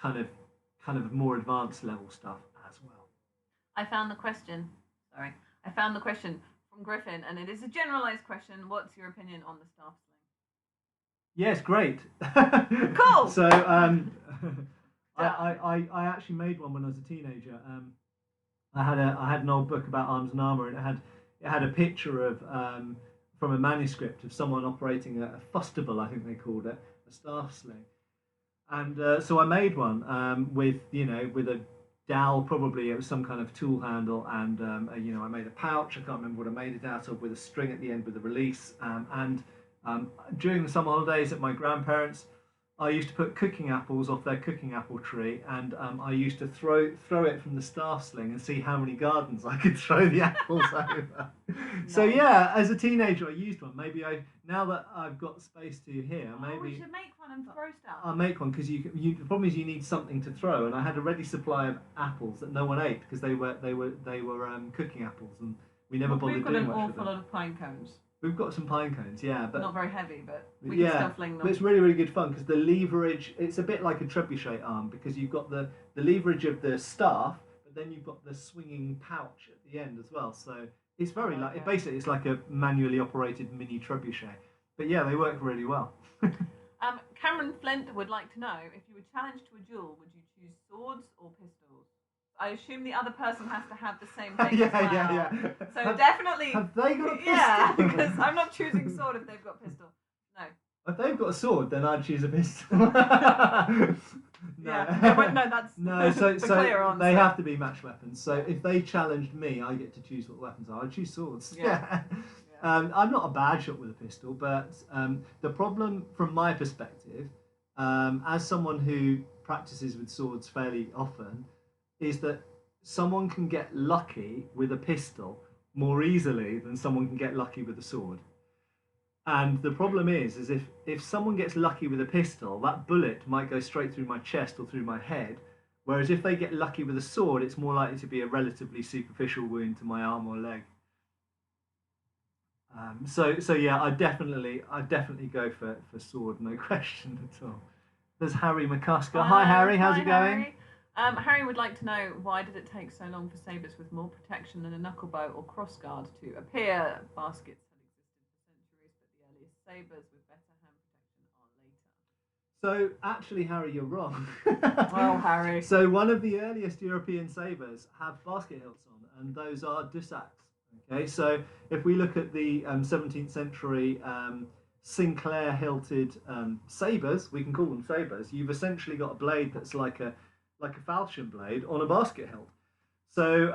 kind of more advanced level stuff as well. I found the question from Griffin, and it is a generalised question. What's your opinion on the staff sling? Yes, great. Cool. So I actually made one when I was a teenager. I had an old book about arms and armour, and it had a picture of from a manuscript of someone operating a fustible, I think they called it, a staff sling. And so I made one with a dowel, probably it was some kind of tool handle, and I made a pouch. I can't remember what I made it out of, with a string at the end with a release. During the summer holidays at my grandparents', I used to put cooking apples off their cooking apple tree, and I used to throw it from the staff sling and see how many gardens I could throw the apples over. So yeah, as a teenager, I used one. Maybe now that I've got space to here, maybe we should make one and throw stuff. I'll make one, because the problem is you need something to throw, and I had a ready supply of apples that no one ate because they were cooking apples, and we never bothered doing much with them. We've got an awful lot of pine cones. We've got some pine cones, yeah, but not very heavy, but we can still fling them. But it's really, really good fun because the leverage, it's a bit like a trebuchet arm, because you've got the leverage of the staff, but then you've got the swinging pouch at the end as well. So it's very basically it's like a manually operated mini trebuchet. But yeah, they work really well. Cameron Flint would like to know, if you were challenged to a duel, would you choose swords or pistols? I assume the other person has to have the same thing as well. Yeah. So definitely... Have they got a pistol? Yeah, because I'm not choosing sword if they've got a pistol. No. If they've got a sword, then I'd choose a pistol. No. Yeah. No, that's so clear answer. They have to be match weapons. So if they challenged me, I get to choose what weapons are. I'd choose swords. Yeah. I'm not a bad shot with a pistol, but the problem from my perspective, as someone who practices with swords fairly often, is that someone can get lucky with a pistol more easily than someone can get lucky with a sword. And the problem is if someone gets lucky with a pistol, that bullet might go straight through my chest or through my head, whereas if they get lucky with a sword, it's more likely to be a relatively superficial wound to my arm or leg. So yeah, I definitely go for sword, no question at all. There's Harry McCusker. Hi Harry, how's it going? Harry would like to know, why did it take so long for sabres with more protection than a knuckle bow or crossguard to appear? Baskets had existed for centuries, but the earliest sabres with better hand So actually, Harry, you're wrong. Oh, Harry. So one of the earliest European sabres have basket hilts on, and those are Dussacs. Okay, so if we look at the 17th century Sinclair hilted sabres, we can call them sabres. You've essentially got a blade that's like a falchion blade on a basket hilt. So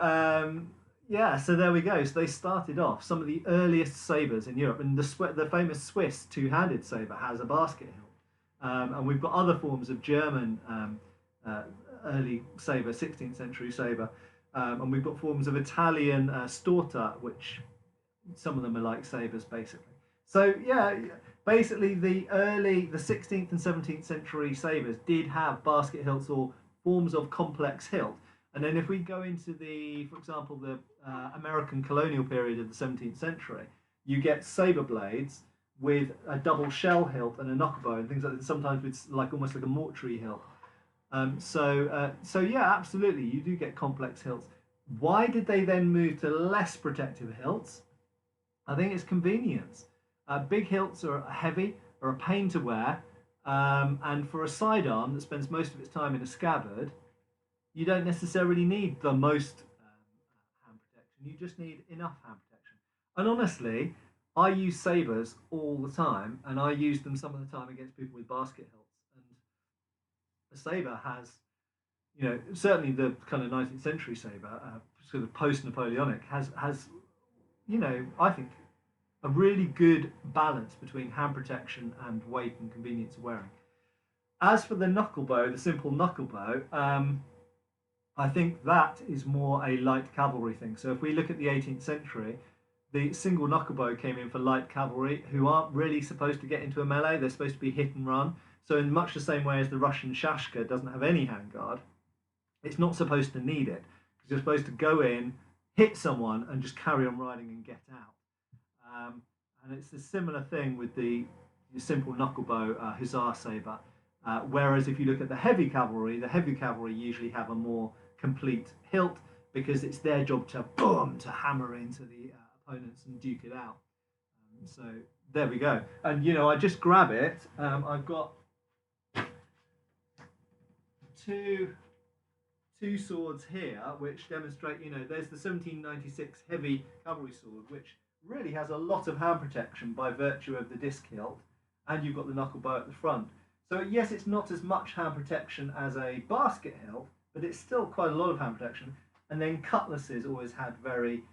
yeah, so there we go. So they started off some of the earliest sabres in Europe, and the famous Swiss two-handed sabre has a basket hilt. And we've got other forms of German early sabre, 16th century sabre, and we've got forms of Italian storta, which some of them are like sabres, basically. So yeah, basically the 16th and 17th century sabres did have basket hilts or forms of complex hilt. And then if we go into for example, the American colonial period of the 17th century, you get sabre blades with a double shell hilt and a knucklebow and things like that. Sometimes it's almost like a mortuary hilt. So yeah, absolutely, you do get complex hilts. Why did they then move to less protective hilts? I think it's convenience. Big hilts are heavy, are a pain to wear, and for a sidearm that spends most of its time in a scabbard, you don't necessarily need the most hand protection. You just need enough hand protection. And honestly, I use sabres all the time, and I use them some of the time against people with basket hilts. And a sabre has, certainly the kind of 19th century sabre, sort of post-Napoleonic, has, I think, a really good balance between hand protection and weight and convenience of wearing. As for the knucklebow, the simple knucklebow, I think that is more a light cavalry thing. So if we look at the 18th century, the single knucklebow came in for light cavalry who aren't really supposed to get into a melee. They're supposed to be hit and run. So in much the same way as the Russian shashka doesn't have any handguard, it's not supposed to need it. Because you're supposed to go in, hit someone, and just carry on riding and get out. And it's a similar thing with the simple knucklebow hussar sabre. Whereas if you look at the heavy cavalry usually have a more complete hilt because it's their job to hammer into the opponents and duke it out. So there we go. And I just grab it. I've got two swords here which demonstrate, there's the 1796 heavy cavalry sword, which really has a lot of hand protection by virtue of the disc hilt, and you've got the knucklebow at the front. So yes, it's not as much hand protection as a basket hilt, but it's still quite a lot of hand protection. And then cutlasses always had very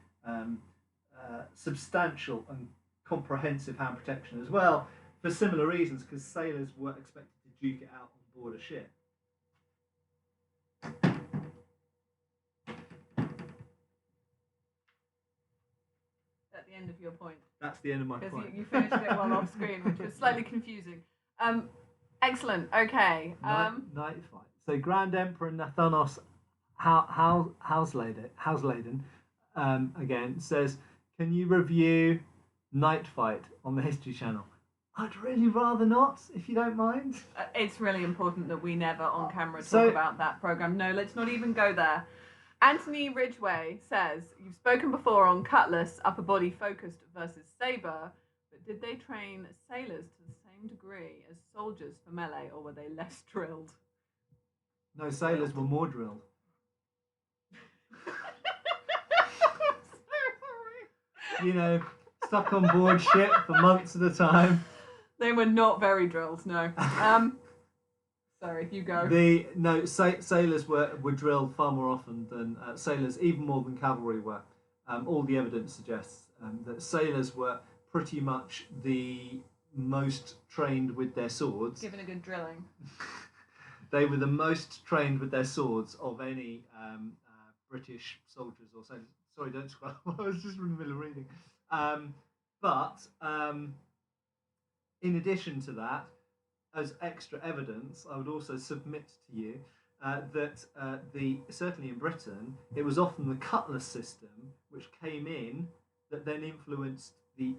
substantial and comprehensive hand protection as well, for similar reasons, because sailors were expected to duke it out on board a ship. At the end of your point. That's the end of my point. Because you finished it well off screen, which was slightly confusing. Excellent. Okay. Night fight. So Grand Emperor Nathanos Housladen again says, can you review Night Fight on the History Channel? I'd really rather not, if you don't mind. It's really important that we never on camera talk about that programme. No, let's not even go there. Anthony Ridgway says, you've spoken before on Cutlass, upper body focused versus Saber, but did they train sailors to the same degree as soldiers for melee, or were they less drilled? No, sailors were more drilled. Stuck on board ship for months at a time. They were not very drilled, no. Sorry, you go. Sailors were drilled far more often than sailors, even more than cavalry were. All the evidence suggests that sailors were pretty much the most trained with their swords. Given a good drilling. They were the most trained with their swords of any British soldiers or sailors. Sorry, don't scroll. I was just in the middle of reading. But in addition to that, as extra evidence, I would also submit to you that certainly in Britain, it was often the Cutlass system which came in that then influenced the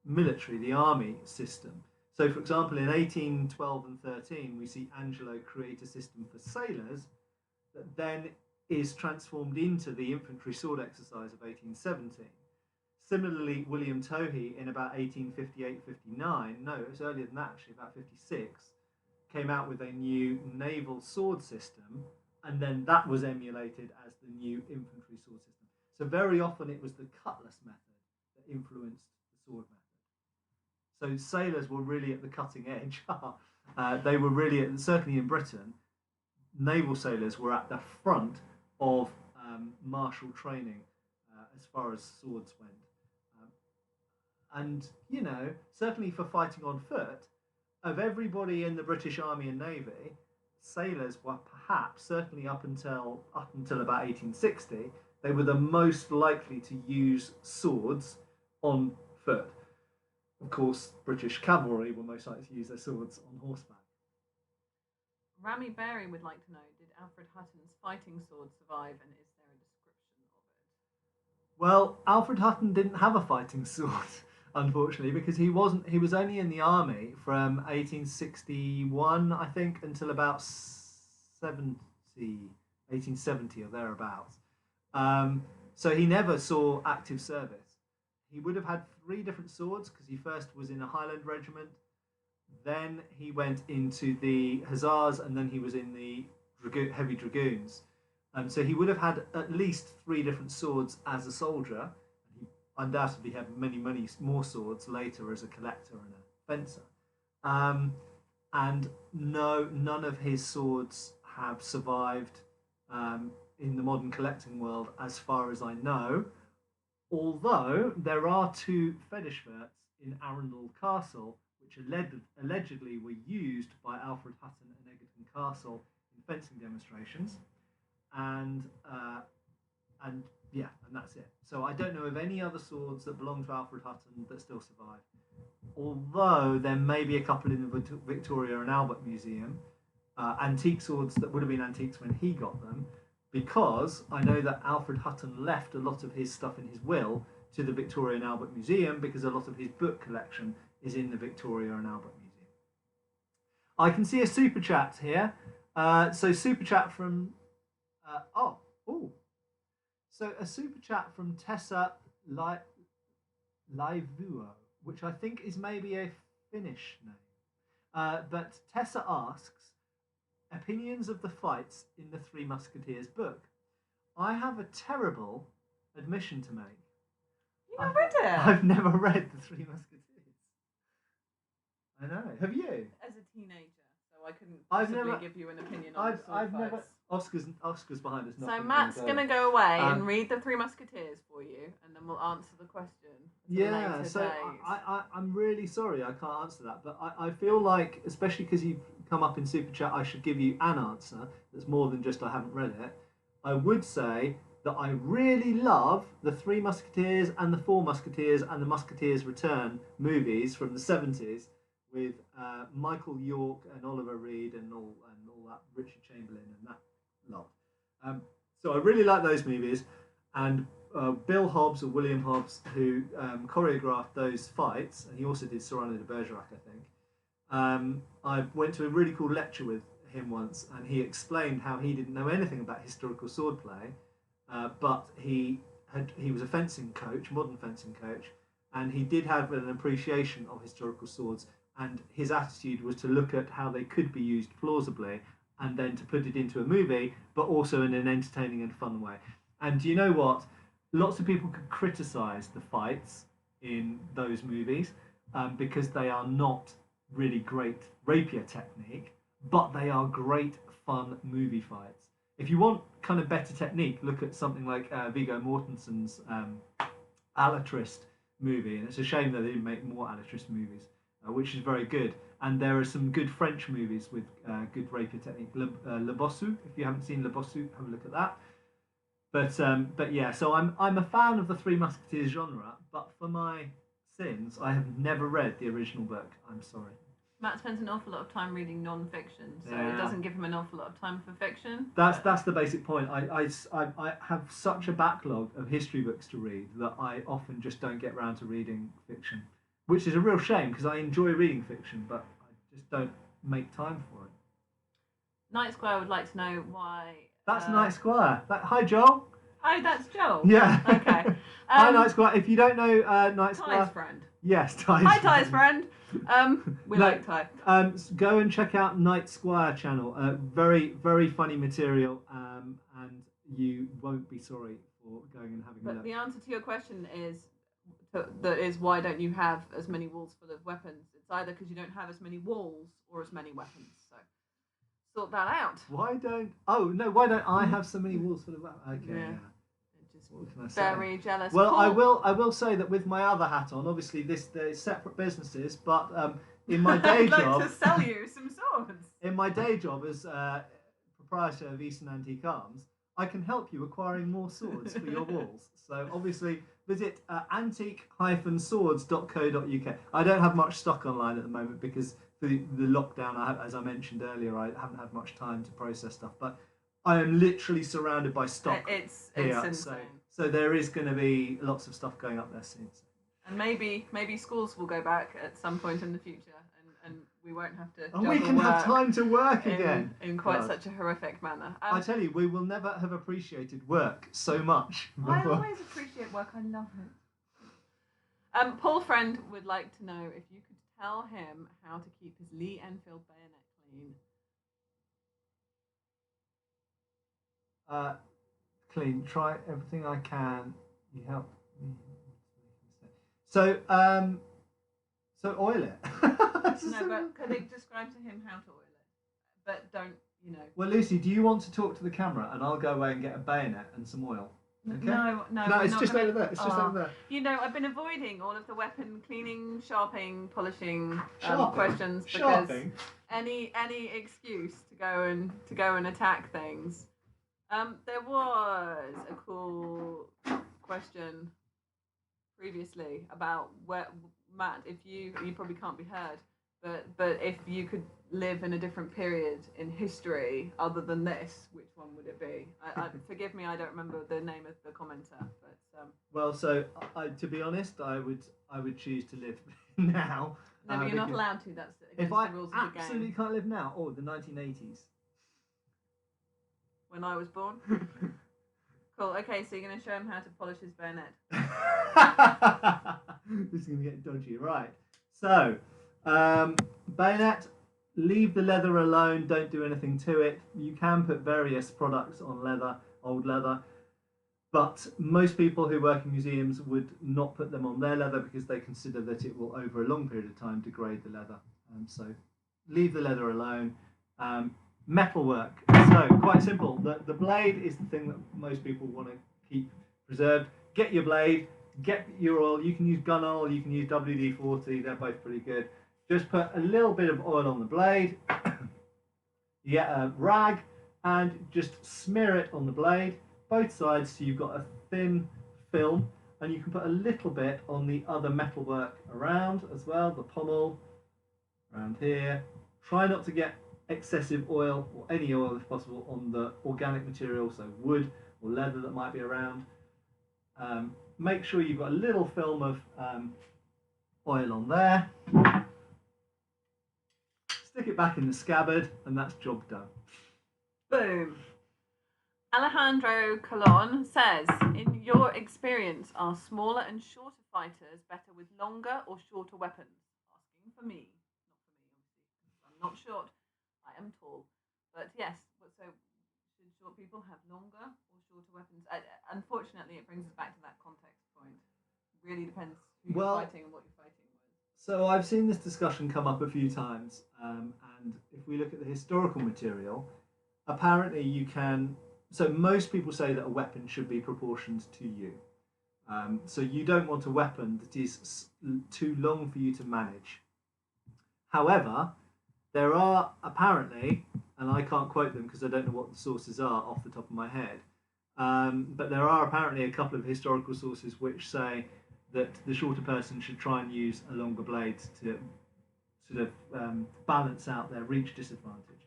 military, the army system. So, for example, in 1812 and 13, we see Angelo create a system for sailors that then is transformed into the infantry sword exercise of 1817. Similarly, William Towhee in about 1858-59, no, it was earlier than that actually, about 56, came out with a new naval sword system, and then that was emulated as the new infantry sword system. So very often it was the cutlass method that influenced the sword method. So sailors were really at the cutting edge. They were really, certainly in Britain, naval sailors were at the front of martial training as far as swords went. And, you know, certainly for fighting on foot, of everybody in the British Army and Navy, sailors were perhaps, certainly up until about 1860, they were the most likely to use swords on foot. Of course, British cavalry were most likely to use their swords on horseback. Rami Berry would like to know, did Alfred Hutton's fighting sword survive, and is there a description of it? Well, Alfred Hutton didn't have a fighting sword, unfortunately, because he was only in the army from 1861, I think, until about 1870 or thereabouts. So he never saw active service. He would have had 3 different swords, because he first was in a Highland regiment, then he went into the Hussars, and then he was in the Heavy Dragoons. So he would have had at least 3 different swords as a soldier. He undoubtedly had many more swords later as a collector and a fencer. And no, none of his swords have survived in the modern collecting world, as far as I know. Although there are 2 fetish verts in Arundel Castle, which allegedly were used by Alfred Hutton and Egerton Castle in fencing demonstrations, and that's it. So I don't know of any other swords that belong to Alfred Hutton that still survive. Although there may be a couple in the Victoria and Albert Museum, antique swords that would have been antiques when he got them, because I know that Alfred Hutton left a lot of his stuff in his will to the Victoria and Albert Museum, because a lot of his book collection is in the Victoria and Albert Museum. I can see a super chat here. So super chat from so a super chat from Tessa Laivuo, which I think is maybe a Finnish name. But Tessa asks, opinions of the fights in the Three Musketeers book. I have a terrible admission to make. You never read it? I've never read the Three Musketeers. I know. Have you? As a teenager, so I couldn't I've possibly never- give you an opinion on the sword fights. Oscar's behind us. So Matt's going to go away and read the Three Musketeers for you, and then we'll answer the question. Yeah, so I'm really sorry I can't answer that, but I feel like, especially because you've come up in Super Chat, I should give you an answer that's more than just I haven't read it. I would say that I really love the Three Musketeers and the Four Musketeers and the Musketeers Return movies from the 70s with Michael York and Oliver Reed and all that, Richard Chamberlain and that lot. So I really like those movies, and Bill Hobbs, or William Hobbs, who choreographed those fights, and he also did Cyrano de Bergerac, I think. I went to a really cool lecture with him once, and he explained how he didn't know anything about historical swordplay, but he was a fencing coach, modern fencing coach, and he did have an appreciation of historical swords, and his attitude was to look at how they could be used plausibly, and then to put it into a movie, but also in an entertaining and fun way. And do you know what? Lots of people could criticise the fights in those movies because they are not really great rapier technique, but they are great fun movie fights. If you want kind of better technique, look at something like Viggo Mortensen's Alatrist movie, and it's a shame that they didn't make more Alatrist movies, which is very good. And there are some good French movies with good rapier technique. Le Bossu, if you haven't seen Le Bossu, have a look at that. But yeah, so I'm a fan of the Three Musketeers genre, but for my sins, I have never read the original book. I'm sorry. Matt spends an awful lot of time reading non-fiction, so it doesn't give him an awful lot of time for fiction. That's the basic point. I have such a backlog of history books to read that I often just don't get around to reading fiction, which is a real shame because I enjoy reading fiction, but I just don't make time for it. Night Squire would like to know why... That's Night Squire. Hi, Joel. Hi, that's Joel. Yeah. Okay. Hi, Night Squire. If you don't know Night Squire... Ty's friend. Yes, Ty's Hi, Ty's friend. We No, like Thai. Go and check out Night Squire channel. Very, very funny material, and you won't be sorry for going and having a But look. the answer to your question is why don't you have as many walls full of weapons? It's either because you don't have as many walls or as many weapons. So sort that out. Why don't I have so many walls full of weapons? Okay, yeah. What can I say? Very jealous. Well, Paul... I will say that with my other hat on, obviously they're separate businesses, but in my day I'd like job, to sell you some swords. in my day job as proprietor of Eastern Antique Arms, I can help you acquiring more swords for your walls. So obviously visit antique-swords.co.uk. I don't have much stock online at the moment because for the lockdown, as I mentioned earlier, I haven't had much time to process stuff, but I am literally surrounded by stock It's here, insane. so there is going to be lots of stuff going up there soon. And maybe schools will go back at some point in the future, and we won't have to. And we can have time to work again in quite such a horrific manner. I tell you, we will never have appreciated work so much. I always appreciate work. I love it. Paul Friend would like to know if you could tell him how to keep his Lee Enfield bayonet clean. Clean. Try everything I can. You help me. So oil it. No, but could they describe to him how to oil it? But don't, Well, Lucy, do you want to talk to the camera, and I'll go away and get a bayonet and some oil? Okay? No, it's just over there. It's just over there. I've been avoiding all of the weapon cleaning, sharpening, polishing questions because Sharping? any excuse to go and attack things. There was a cool question previously about where Matt, if you probably can't be heard, but if you could live in a different period in history other than this, which one would it be? Forgive me, I don't remember the name of the commenter, but well, so to be honest, I would choose to live now. No, but you're not allowed to. That's against the rules of the game. If I absolutely can't live now, the 1980s. When I was born. Cool. Okay, so you're going to show him how to polish his bayonet. This is going to get dodgy, right? So, bayonet. Leave the leather alone. Don't do anything to it. You can put various products on leather, old leather, but most people who work in museums would not put them on their leather because they consider that it will, over a long period of time, degrade the leather. So, leave the leather alone. Metalwork. So quite simple. The blade is the thing that most people want to keep preserved. Get your blade, get your oil. You can use gun oil, you can use WD-40. They're both pretty good. Just put a little bit of oil on the blade. You get a rag and just smear it on the blade, both sides, so you've got a thin film. And you can put a little bit on the other metalwork around as well, the pommel around here. Try not to get excessive oil or any oil if possible on the organic material, so wood or leather that might be around. Make sure you've got a little film of oil on there. Stick it back in the scabbard, and that's job done. Boom. Alejandro Colon says, in your experience, are smaller and shorter fighters better with longer or shorter weapons? Asking for me, not for me, obviously. I'm not short. I am tall, but yes. So, should short people have longer or shorter weapons? Unfortunately, it brings us back to that context point. It really depends who you're fighting and what you're fighting with. So I've seen this discussion come up a few times, and if we look at the historical material, apparently you can. So most people say that a weapon should be proportioned to you. So you don't want a weapon that is too long for you to manage. However, there are apparently, and I can't quote them because I don't know what the sources are off the top of my head, but there are apparently a couple of historical sources which say that the shorter person should try and use a longer blade to sort of balance out their reach disadvantage.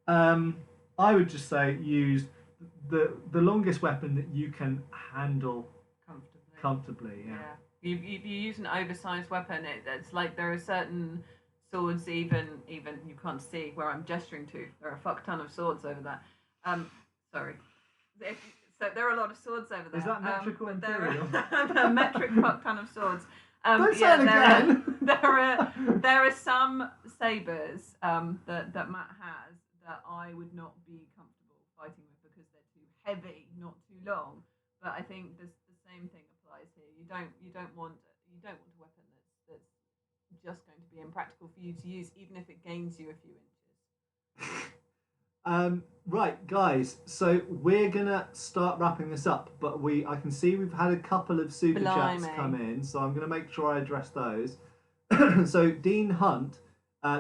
I would just say use the longest weapon that you can handle comfortably. Yeah. If you use an oversized weapon, it's like there are certain swords, even you can't see where I'm gesturing to. There are a fuck ton of swords over there. Sorry. So there are a lot of swords over there. Is that metric or imperial? A metric fuck ton of swords. Don't say it again. There are some sabers that Matt has that I would not be comfortable fighting with because they're too heavy, not too long. But I think the same thing applies here. You don't want a weapon that's just going to be impractical for you to use, even if it gains you a few inches. Right, guys. So we're gonna start wrapping this up, but I can see we've had a couple of super chats come in, so I'm gonna make sure I address those. So Dean Hunt,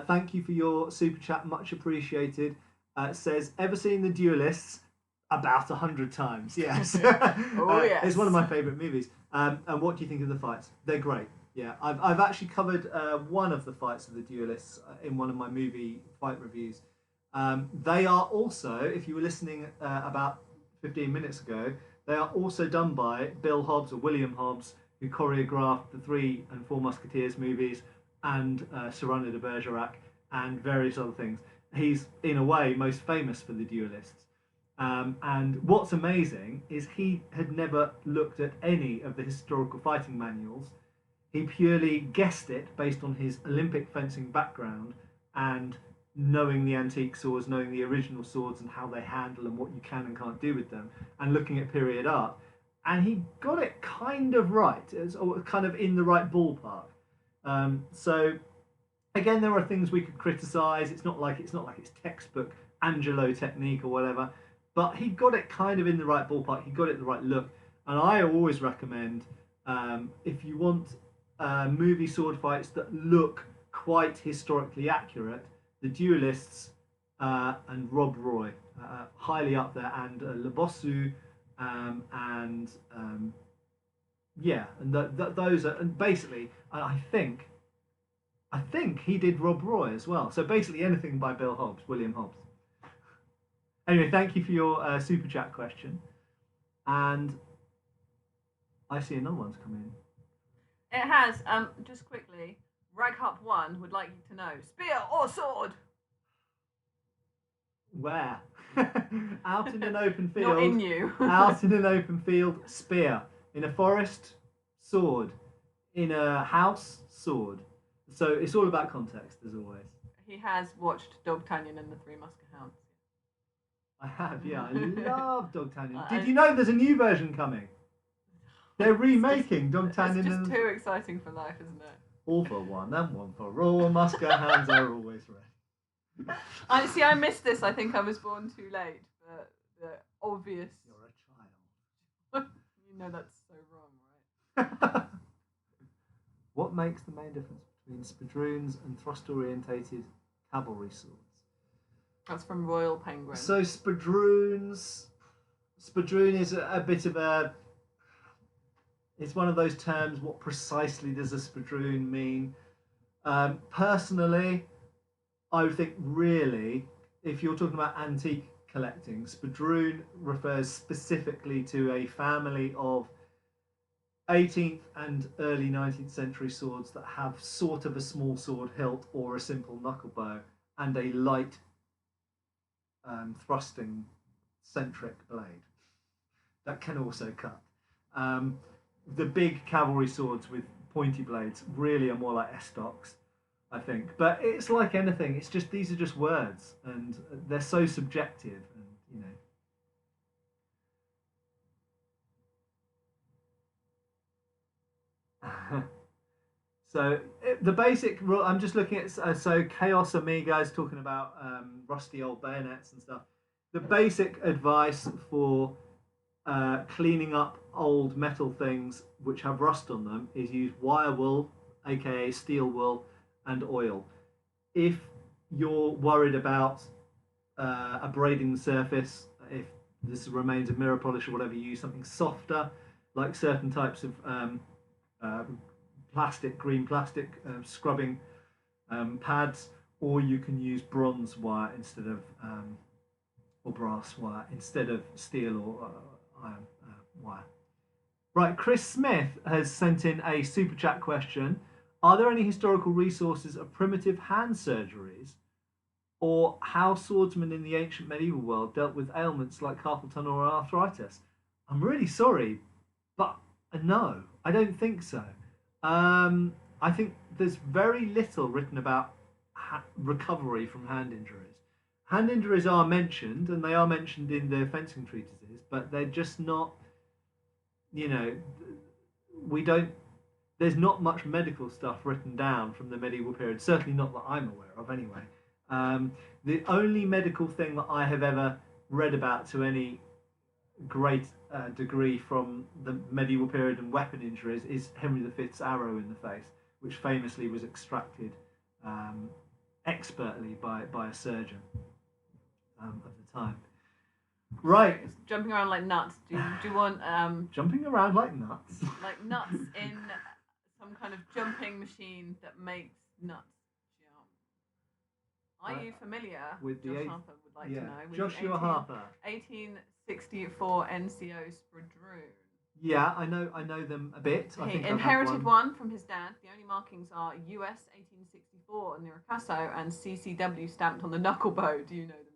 thank you for your super chat, much appreciated. Says, ever seen The Duelists? About 100 times, yes. Yes. It's one of my favourite movies. And what do you think of the fights? They're great. Yeah, I've actually covered one of the fights of The Duelists in one of my movie fight reviews. They are also, if you were listening about 15 minutes ago, they are also done by Bill Hobbs or William Hobbs, who choreographed the Three and Four Musketeers movies and Cyrano de Bergerac and various other things. He's, in a way, most famous for The Duelists. And what's amazing is he had never looked at any of the historical fighting manuals. He purely guessed it based on his Olympic fencing background and knowing the antique swords, knowing the original swords and how they handle and what you can and can't do with them, and looking at period art. And he got it kind of right, or kind of in the right ballpark. So again, there are things we could criticise. It's not like it's textbook Angelo technique or whatever, but he got it kind of in the right ballpark. He got it the right look. And I always recommend, if you want movie sword fights that look quite historically accurate, The Duelists and Rob Roy, highly up there, and Le Bossu, and those are, and basically, I think he did Rob Roy as well. So basically, anything by Bill Hobbs, William Hobbs. Anyway, thank you for your super chat question, and I see another one's come in. It has. Just quickly, Raghup1 would like you to know: spear or sword? Where? Out in an open field. Not in you. Out in an open field, spear. In a forest, sword. In a house, sword. So it's all about context, as always. He has watched D'Artagnan and the Three Musketeers. I have, yeah. I love D'Artagnan. Did you know there's a new version coming? They're remaking D'Artagnan. It's just too exciting for life, isn't it? All for one and one for all. Musket hands are always ready. I missed this. I think I was born too late. The obvious. You're a child. You know that's so wrong, right? What makes the main difference between spadroons and thrust-orientated cavalry swords? That's from Royal Penguin. So spadroon is a bit of a... It's one of those terms, what precisely does a spadroon mean? Personally, I would think really, if you're talking about antique collecting, spadroon refers specifically to a family of 18th and early 19th century swords that have sort of a small sword hilt or a simple knuckle bow and a light thrusting centric blade that can also cut. The big cavalry swords with pointy blades really are more like estocks, I think. But it's like anything. It's just, these are just words, and they're so subjective, and you know. So the basic rule, I'm just looking at, so Chaos Amiga is talking about rusty old bayonets and stuff. The basic advice for cleaning up old metal things which have rust on them is use wire wool, aka steel wool, and oil. If you're worried about abrading the surface, if this remains of mirror polish or whatever, you use something softer, like certain types of green plastic scrubbing pads, or you can use bronze wire instead of or brass wire instead of steel or iron wire. Right, Chris Smith has sent in a super chat question. Are there any historical resources of primitive hand surgeries, or how swordsmen in the ancient medieval world dealt with ailments like carpal tunnel or arthritis? I'm really sorry, but no, I don't think so. I think there's very little written about recovery from hand injuries. Hand injuries are mentioned, and they are mentioned in the fencing treatises, but they're just not. You know, we don't. There's not much medical stuff written down from the medieval period. Certainly not that I'm aware of, anyway. The only medical thing that I have ever read about to any great degree from the medieval period and weapon injuries is Henry V's arrow in the face, which famously was extracted expertly by a surgeon of the time. Right. It's jumping around like nuts. Do you want jumping around like nuts? Like nuts in some kind of jumping machine that makes nuts jump. Are you familiar with Josh Harper would like to know. With Joshua Harper. 1864 NCO Spadroon. Yeah, I know them a bit. He inherited one from his dad. The only markings are US 1864 on the Ricasso and CCW stamped on the knuckle bow. Do you know the maker?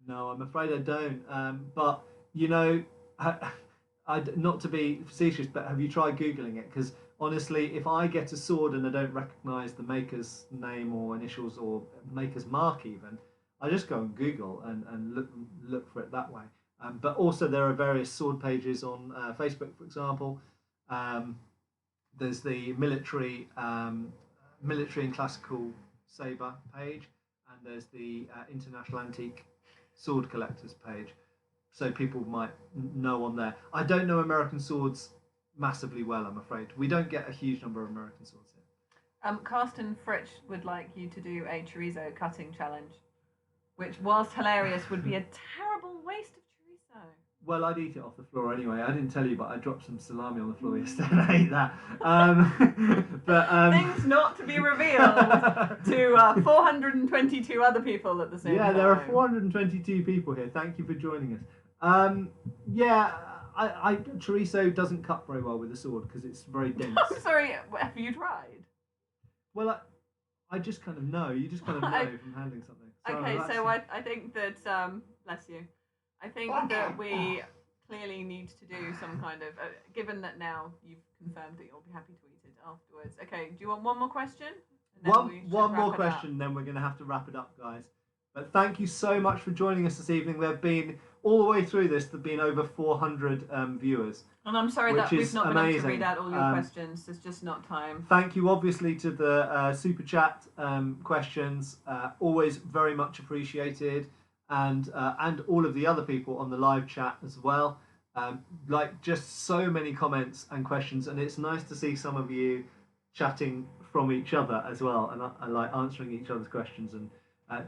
No, I'm afraid I don't. But you know, not to be facetious, but have you tried Googling it? Because honestly, if I get a sword and I don't recognise the maker's name or initials or maker's mark even, I just go on Google and look for it that way. But also there are various sword pages on Facebook, for example. There's the military and classical Saber page, and there's the international antique sword collectors page. So people might know on there. I don't know American swords massively well, I'm afraid. We don't get a huge number of American swords here. Carsten Fritsch would like you to do a chorizo cutting challenge, which, whilst hilarious, would be a terrible waste of chorizo. Well, I'd eat it off the floor anyway. I didn't tell you, but I dropped some salami on the floor yesterday and I ate that. Things not to be revealed to 422 other people at the same time. Yeah, there are 422 people here. Thank you for joining us. Chorizo doesn't cut very well with a sword because it's very dense. I'm sorry, have you tried? Well, I just kind of know. You just kind of know from handling something. Okay, so I think that, bless you, I think that we clearly need to do some kind of, given that now you've confirmed that you'll be happy to eat it afterwards. Okay, do you want one more question? One more question, then we're going to have to wrap it up, guys. But thank you so much for joining us this evening. There have been, all the way through this, there have been over 400 viewers. And I'm sorry that we've not been able to read out all your questions. There's just not time. Thank you, obviously, to the super chat questions. Always very much appreciated, and all of the other people on the live chat as well. Like just so many comments and questions, and it's nice to see some of you chatting from each other as well, and I like answering each other's questions and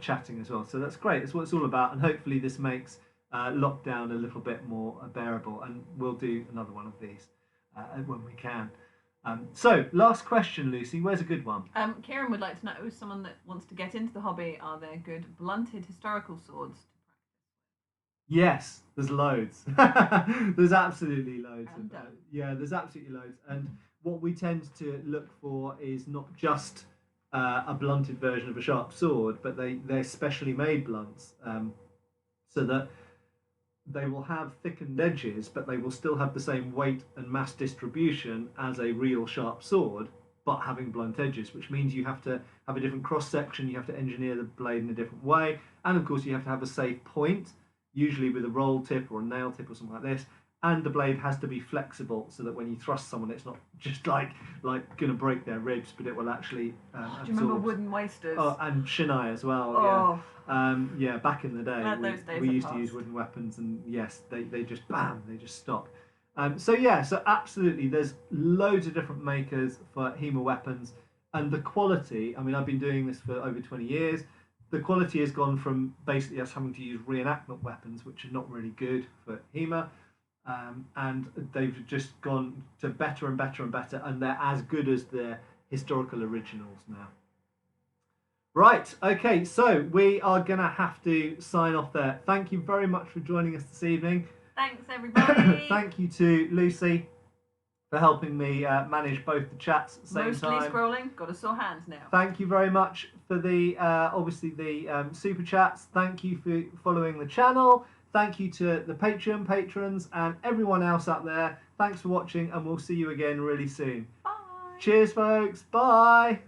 chatting as well. So that's great. That's what it's all about, and hopefully this makes lockdown a little bit more bearable, and we'll do another one of these when we can. So last question, Lucy, where's a good one? Kieran would like to know, if someone that wants to get into the hobby, are there good blunted historical swords to practice? Yes, there's loads. There's absolutely loads. There's absolutely loads. And what we tend to look for is not just a blunted version of a sharp sword, but they're specially made blunts, so that they will have thickened edges, but they will still have the same weight and mass distribution as a real sharp sword, but having blunt edges, which means you have to have a different cross section, you have to engineer the blade in a different way, and of course you have to have a safe point, usually with a roll tip or a nail tip or something like this, and the blade has to be flexible so that when you thrust someone, it's not just like going to break their ribs, but it will actually absorb. Do you remember wooden wasters? Oh, and shinai as well. Oh. Yeah. Back in the day, we used to use wooden weapons, and yes, they just bam, they just stop. So absolutely, there's loads of different makers for HEMA weapons, and the quality. I mean, I've been doing this for over 20 years. The quality has gone from basically us having to use reenactment weapons, which are not really good for HEMA. And they've just gone to better and better and better, and they're as good as their historical originals now. Right, okay, so we are going to have to sign off there. Thank you very much for joining us this evening. Thanks, everybody. Thank you to Lucy for helping me manage both the chats at the same Mostly time. scrolling, got a sore hand now. Thank you very much for the, obviously, the super chats. Thank you for following the channel. Thank you to the Patreon patrons and everyone else out there. Thanks for watching, and we'll see you again really soon. Bye. Cheers, folks. Bye.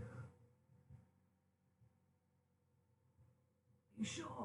You sure?